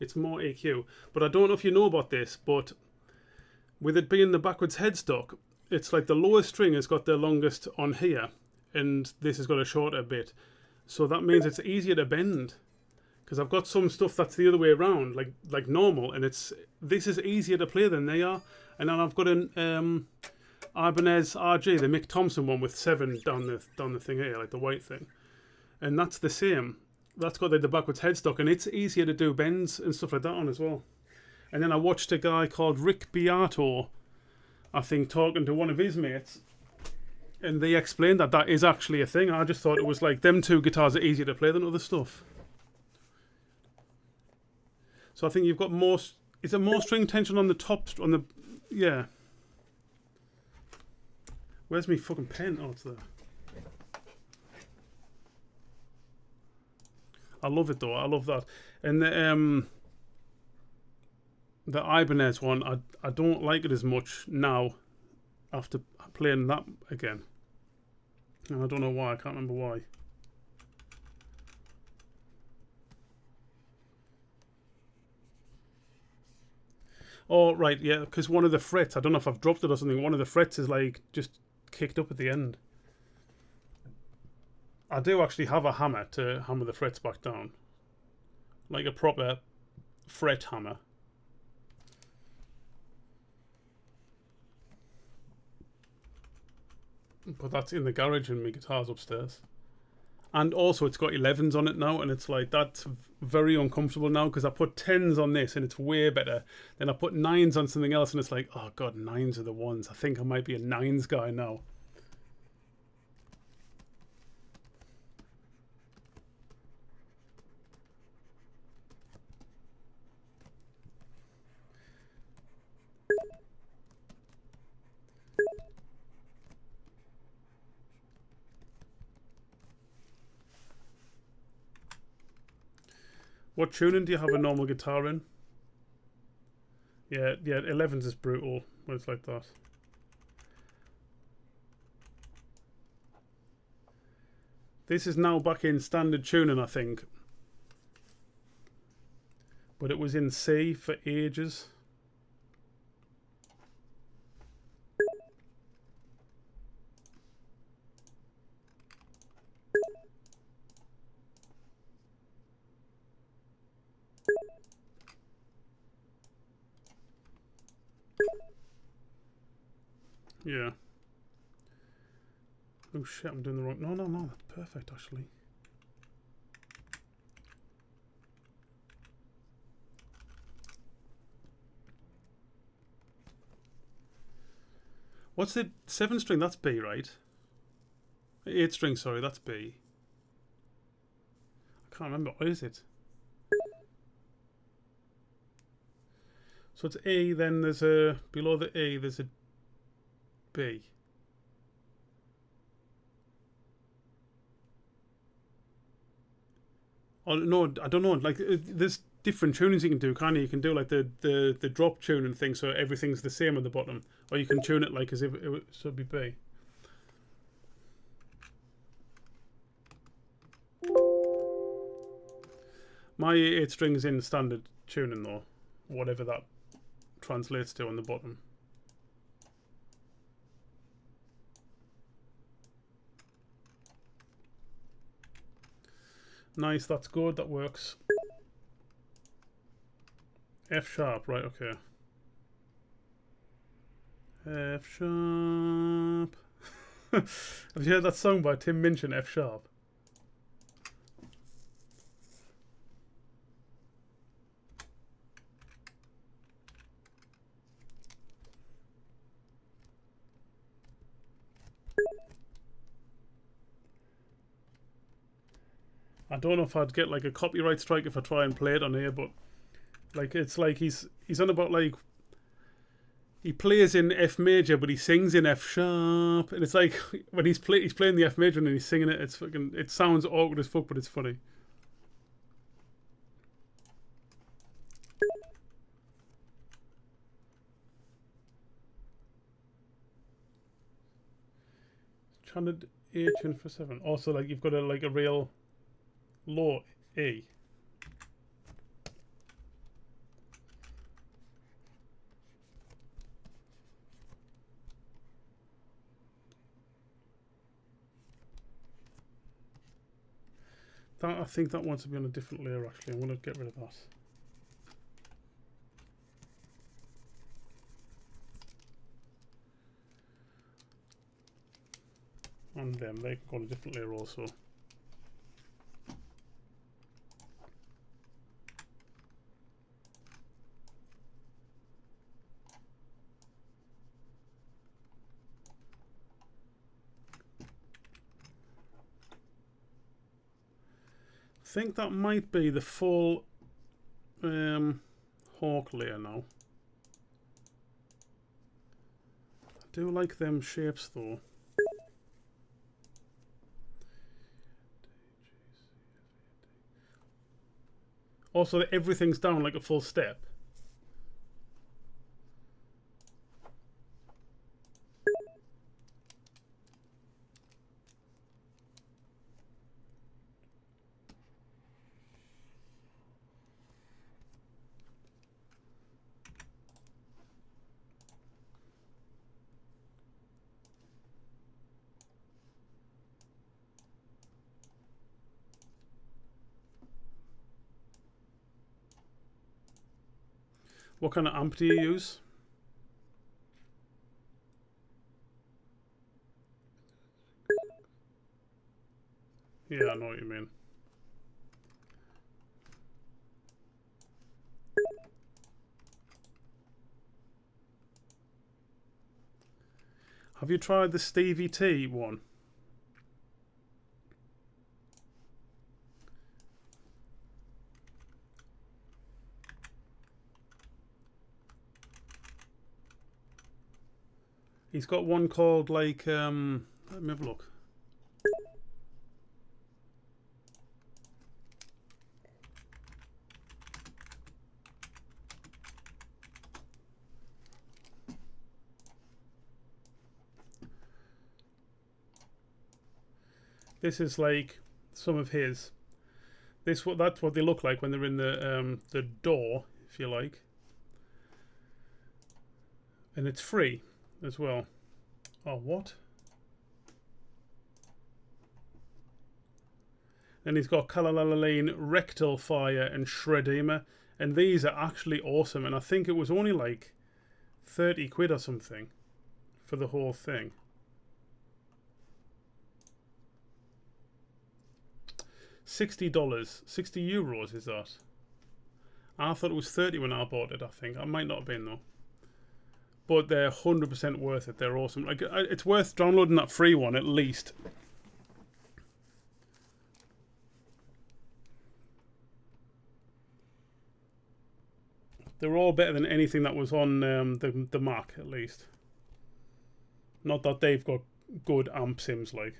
It's more EQ. But I don't know if you know about this, but with it being the backwards headstock, it's like the lowest string has got the longest on here, and this has got a shorter bit. So that means it's easier to bend. Because I've got some stuff that's the other way around, like normal, and this is easier to play than they are. And then I've got an Ibanez RG, the Mick Thompson one with 7 down the thing here, like the white thing, and that's the same. That's got the backwards headstock, and it's easier to do bends and stuff like that on as well. And then I watched a guy called Rick Beato, I think, talking to one of his mates, and they explained that is actually a thing. I just thought it was like them 2 guitars are easier to play than other stuff. So I think you've got more. Is there more string tension on the top? On the yeah. Where's my fucking pen? Oh, it's there. I love it though. I love that. And the Ibanez one, I don't like it as much now after playing that again. And I don't know why. I can't remember why. Oh, right, yeah, because one of the frets, I don't know if I've dropped it or something, one of the frets is like just kicked up at the end. I do actually have a hammer to hammer the frets back down. Like a proper fret hammer. But that's in the garage and my guitar's upstairs. And also it's got 11s on it now, and it's like, that's very uncomfortable now because I put 10s on this and it's way better. Then I put 9s on something else and it's like, oh god, 9s are the ones. I think I might be a 9s guy now. What tuning do you have a normal guitar in? Yeah, 11s is brutal when it's like that. This is now back in standard tuning, I think. But it was in C for ages. Yeah. Oh shit, I'm doing the wrong... No, that's perfect actually. What's the 7 string? That's B, right? 8 string, sorry, that's B. I can't remember. What is it? So it's A, then there's a... Below the A, there's a B. Oh, no, I don't know. Like, there's different tunings you can do, can't you? You can do like the drop tuning thing, so everything's the same at the bottom, or you can tune it like as if it should be B. My 8 strings in standard tuning though, whatever that translates to on the bottom. Nice, that's good, that works. F sharp, right, okay. F sharp. Have you heard that song by Tim Minchin, F sharp? I don't know if I'd get like a copyright strike if I try and play it on here, but like it's like he's on about like he plays in F major, but he sings in F sharp, and it's like when he's playing the F major and he's singing it, it's fucking, it sounds awkward as fuck, but it's funny. Trying to A tune for 7. Also, like you've got a like a real low A. That, I think that wants to be on a different layer actually. I'm going to get rid of that. And then they can go on a different layer also. I think that might be the full hawk layer now. I do like them shapes though. Also, everything's down like a full step. What kind of amp do you use? Yeah, I know what you mean. Have you tried the Stevie T one? He's got one called like let me have a look. This is like some of his. That's what they look like when they're in the door, if you like. And it's free as well. Oh, what? And he's got Kalalalaline, Rectal Fire, and Shredema. And these are actually awesome. And I think it was only like 30 quid or something for the whole thing. $60, 60 euros is that? I thought it was 30 when I bought it, I think. I might not have been though. But they're 100% worth it. They're awesome. Like, it's worth downloading that free one at least. They're all better than anything that was on the Mac, at least. Not that they've got good amp sims, like.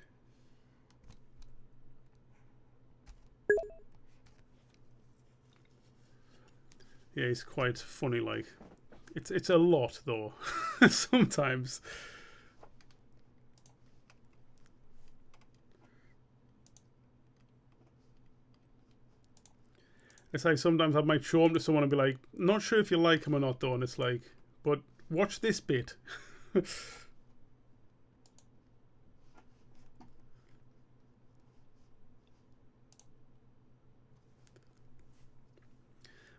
Yeah, he's quite funny, like. It's a lot, though. Sometimes. It's like sometimes I might show them to someone and be like, not sure if you like them or not, though. And it's like, but watch this bit.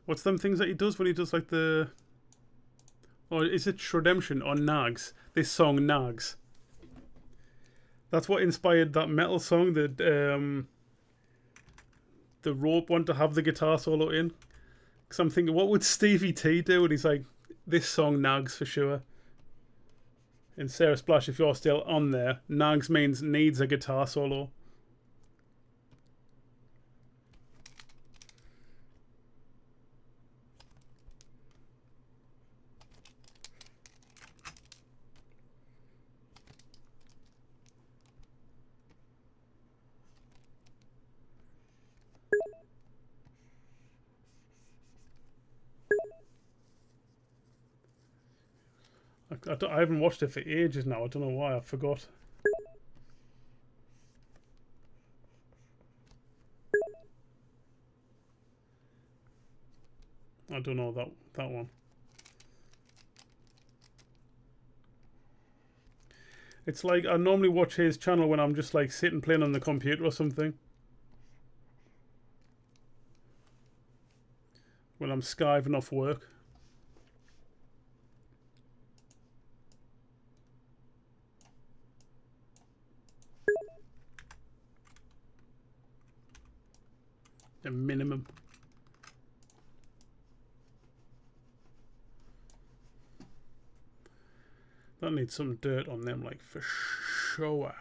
What's them things that he does when he does like the... Or is it Shredemption or Nags? This song, Nags. That's what inspired that metal song that the Rope want to have the guitar solo in. Because I'm thinking, what would Stevie T do? And he's like, this song, Nags, for sure. And Sarah Splash, if you're still on there, Nags means needs a guitar solo. I haven't watched it for ages now. I don't know why. I forgot. I don't know that one. It's like I normally watch his channel when I'm just like sitting playing on the computer or something. When I'm skiving off work. The minimum. That needs some dirt on them, like, for sure.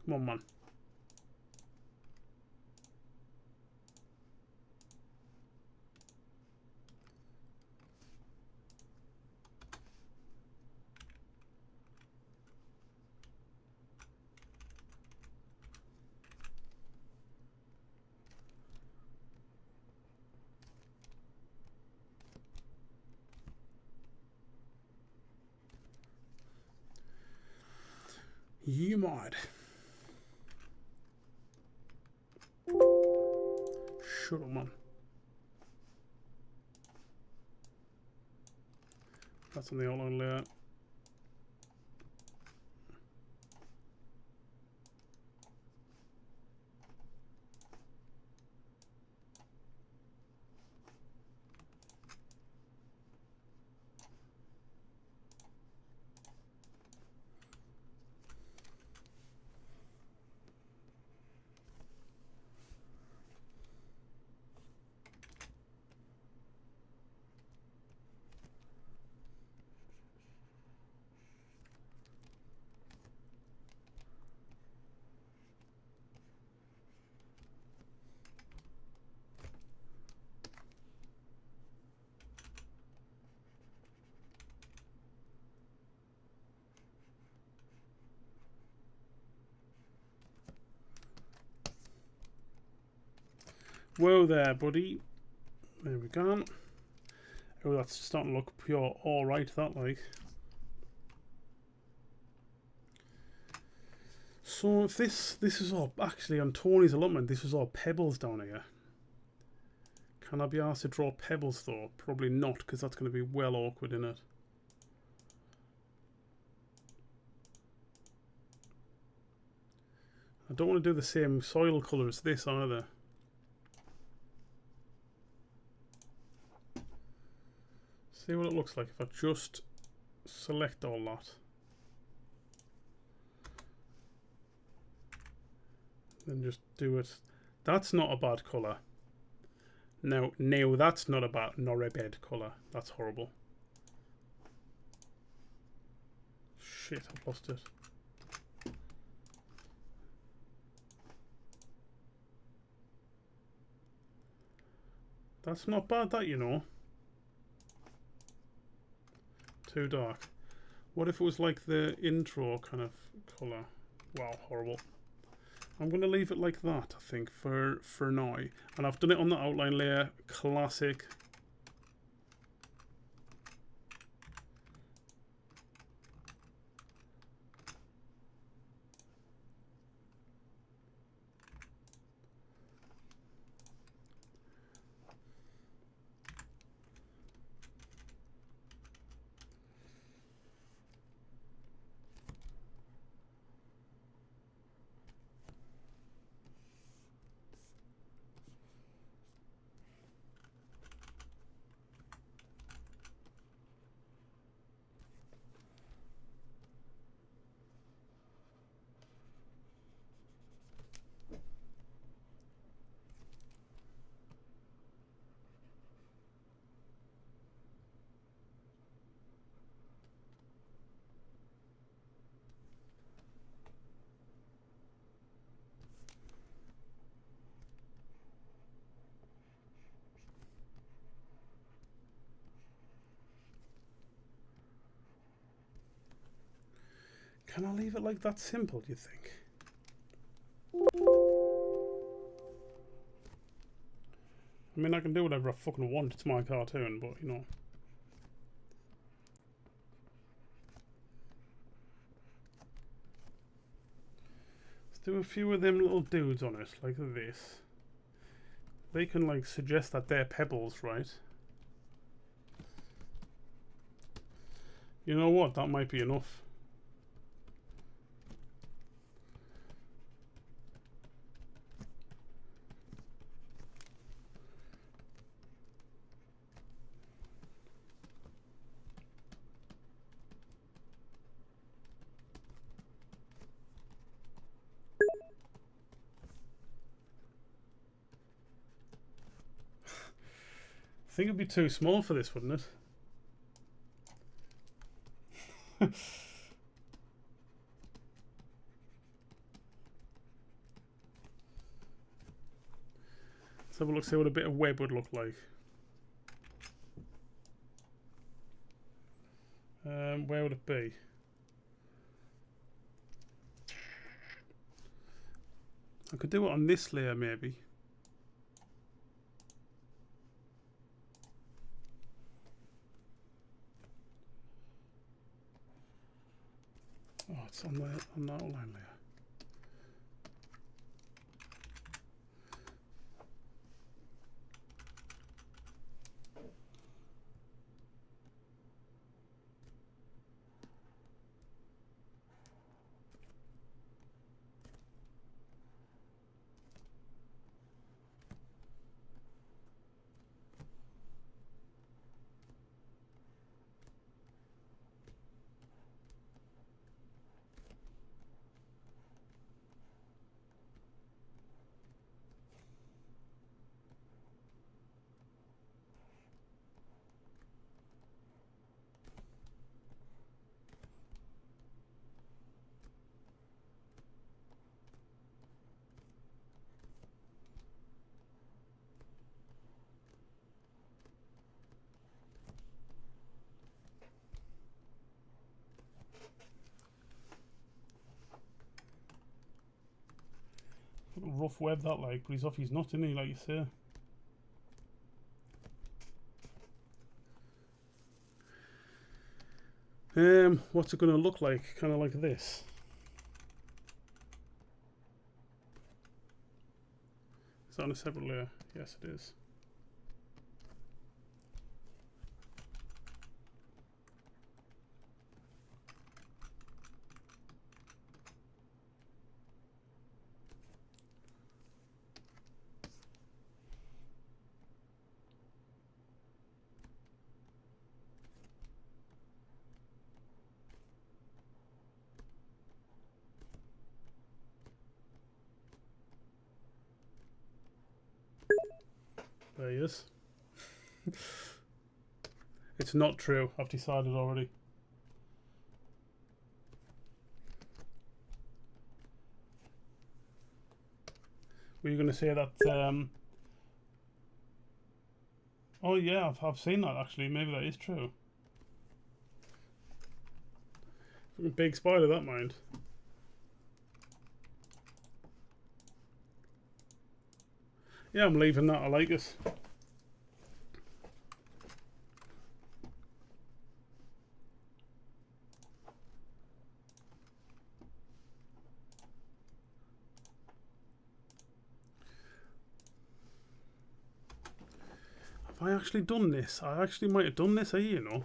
Come on, man. You might. Shut up, man. That's on the outline layout. Whoa there, buddy. There we go. Oh, that's starting to look pure alright, that like. So if this is all actually on Tony's allotment, this was all pebbles down here. Can I be asked to draw pebbles though? Probably not, because that's going to be well awkward, isn't it? I don't want to do the same soil colour as this either. See what it looks like if I just select all that. Then just do it. That's not a bad colour. No, that's not a bad colour. That's horrible. Shit, I've lost it. That's not bad, that, you know. Too dark. What if it was like the intro kind of colour? Wow, horrible. I'm going to leave it like that, I think, for now. And I've done it on the outline layer. Classic. Can I leave it like that simple, do you think? I mean, I can do whatever I fucking want. It's my cartoon, but, you know. Let's do a few of them little dudes on it, like this. They can, like, suggest that they're pebbles, right? You know what? That might be enough. I think it'd be too small for this, wouldn't it? Let's have a look, see what a bit of web would look like. Where would it be? I could do it on this layer, maybe. Oh, it's on the outline layer. Rough web that like, but he's off his nut, isn't he, like you say? What's it going to look like? Kind of like this. Is that on a separate layer? Yes, it is. There he is. It's not true. I've decided already. Were you going to say that? Oh yeah, I've seen that actually. Maybe that is true. Big spoiler, that mind. Yeah, I'm leaving that. I like it. Have I actually done this? I actually might have done this here, you know.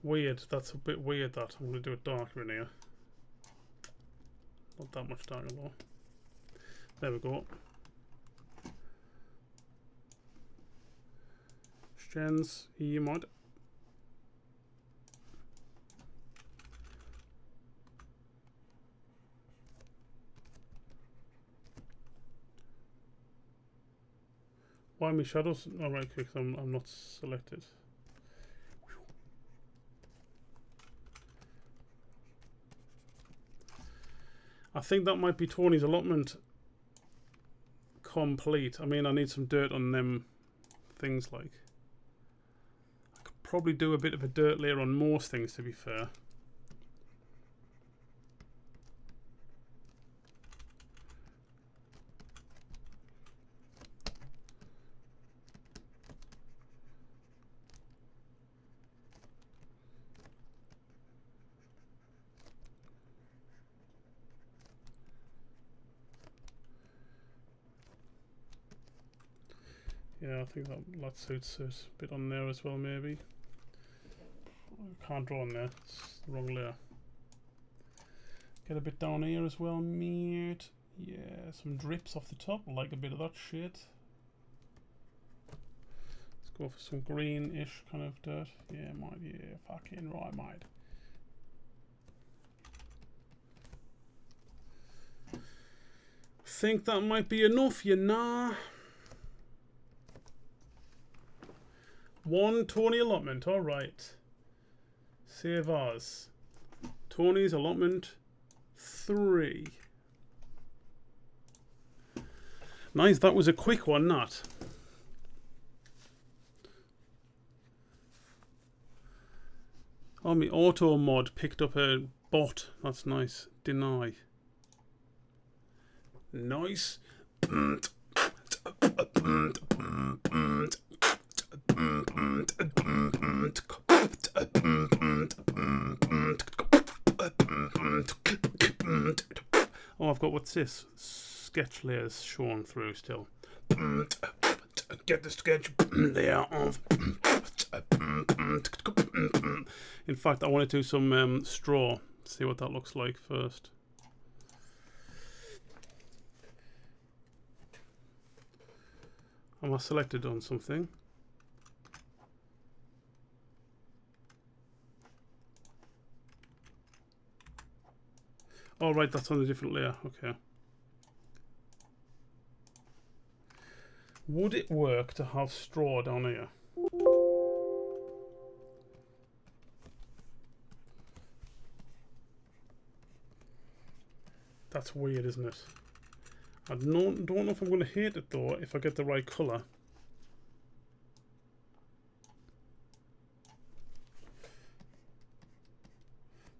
Weird. That's a bit weird. That I'm going to do it darker in here. Not that much darker though. There we go. Gens, you might. Why me shadows? All right, because I'm not selected. I think that might be Tony's allotment complete. I mean, I need some dirt on them things. Like, I could probably do a bit of a dirt layer on most things, to be fair. Yeah, I think that suits it. A bit on there as well, maybe. I can't draw on there. It's the wrong layer. Get a bit down here as well, mate. Yeah, some drips off the top. I like a bit of that shit. Let's go for some greenish kind of dirt. Yeah, mate. Yeah, fucking right, mate. Think that might be enough, you know. One Tony allotment, alright. Save as. Tony's allotment 3. Nice, that was a quick one, not. Oh, my auto mod picked up a bot. That's nice. Deny. Nice. Oh, I've got, what's this? Sketch layers shown through still. Get the sketch layer off. In fact, I want to do some straw. See what that looks like first. Am I selected on something? Oh, right, that's on a different layer. Okay. Would it work to have straw down here? That's That's weird, isn't it? I don't know if I'm going to hate it though, if I get the right colour.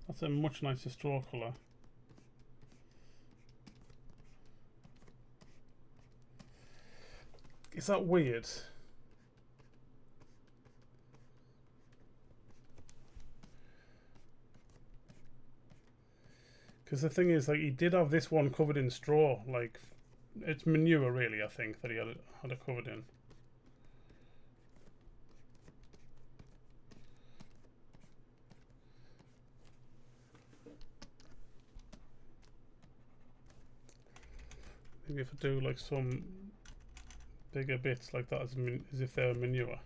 That's a much nicer straw colour. Is that weird? Because the thing is, like, he did have this one covered in straw. Like, it's manure, really, I think, that he had it covered in. Maybe if I do, like, some bigger bits like that as if they're manure.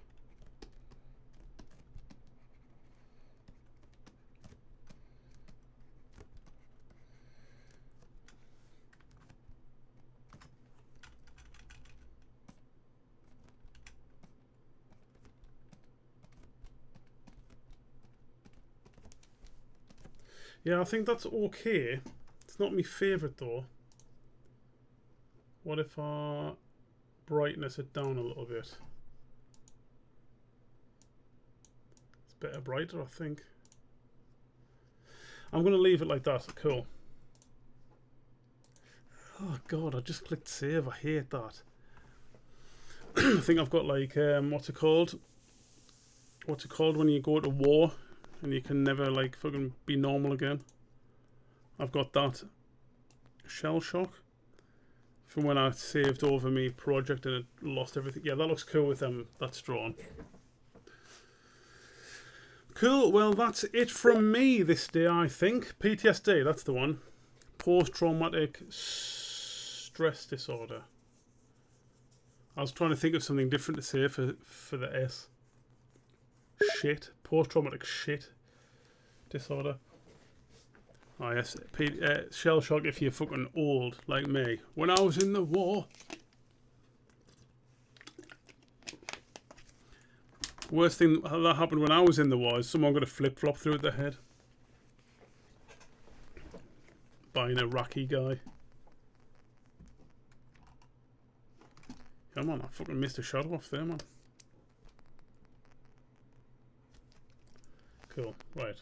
Yeah, I think that's okay. It's not my favourite though. What if I brightness it down a little bit? It's better brighter, I think. I'm going to leave it like that. Cool. Oh god, I just clicked save. I hate that. I think I've got like, what's it called? What's it called when you go to war and you can never like fucking be normal again? I've got that. Shell shock. From when I saved over me project and it lost everything. Yeah, that looks cool with them. That's drawn. Cool. Well, that's it from me this day, I think. PTSD, that's the one. Post-traumatic stress disorder. I was trying to think of something different to say for the S. Shit. Post-traumatic shit disorder. Oh yes, shell shock if you're fucking old like me. When I was in the war. Worst thing that happened when I was in the war is someone got a flip-flop through their head. By an Iraqi guy. Come on, I fucking missed a shot off there, man. Cool, right.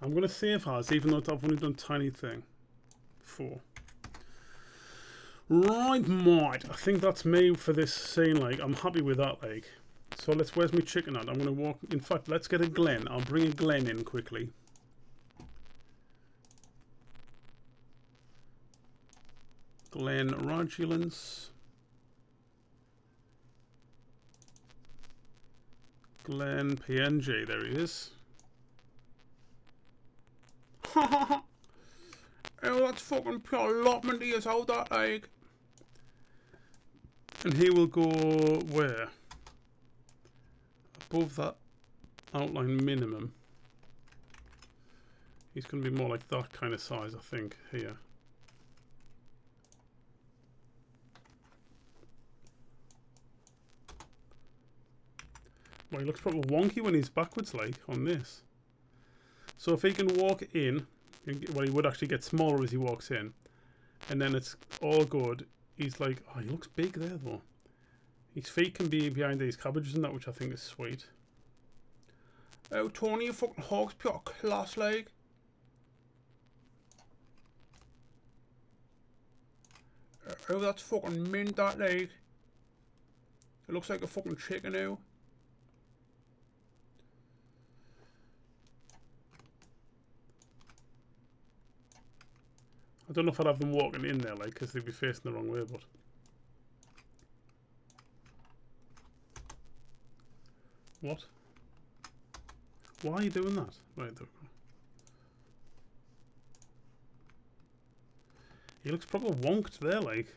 I'm going to save as, even though I've only done a tiny thing. 4. Right, mate. I think that's me for this scene, like. I'm happy with that, like. So where's my chicken at? I'm going to walk, in fact, let's get a Glen. I'll bring a Glen in quickly. Glen Radulance. Glen PNG, there he is. Oh, that's fucking pure allotment he is out that like. And he will go where? Above that outline minimum. He's going to be more like that kind of size, I think, here. Well, he looks probably wonky when he's backwards, like, on this. So if he can walk in, well, he would actually get smaller as he walks in, and then it's all good. He's like, oh, he looks big there though. His feet can be behind these cabbages and that, which I think is sweet. Oh, Tony, you fucking hog's pure class, like. Oh, that's fucking mint, that leg. It looks like a fucking chicken now. I don't know if I'd have them walking in there, like, because they'd be facing the wrong way, but... What? Why are you doing that? Right, there we go. He looks probably wonked there, like.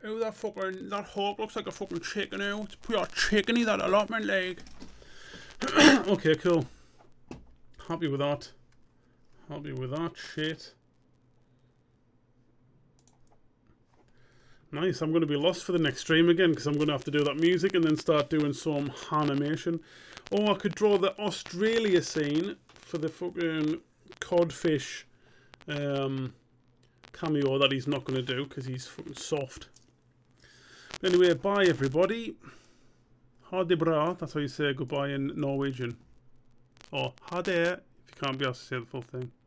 Oh, that hawk looks like a fucking chicken now. It's pure chickeny, that allotment leg. Okay, cool. Happy with that. Happy with that shit. Nice. I'm going to be lost for the next stream again because I'm going to have to do that music and then start doing some animation. Or I could draw the Australia scene for the fucking codfish cameo that he's not going to do because he's fucking soft. But anyway, bye everybody. Ha det bra. That's how you say goodbye in Norwegian. Or ha det if you can't be asked to say the full thing.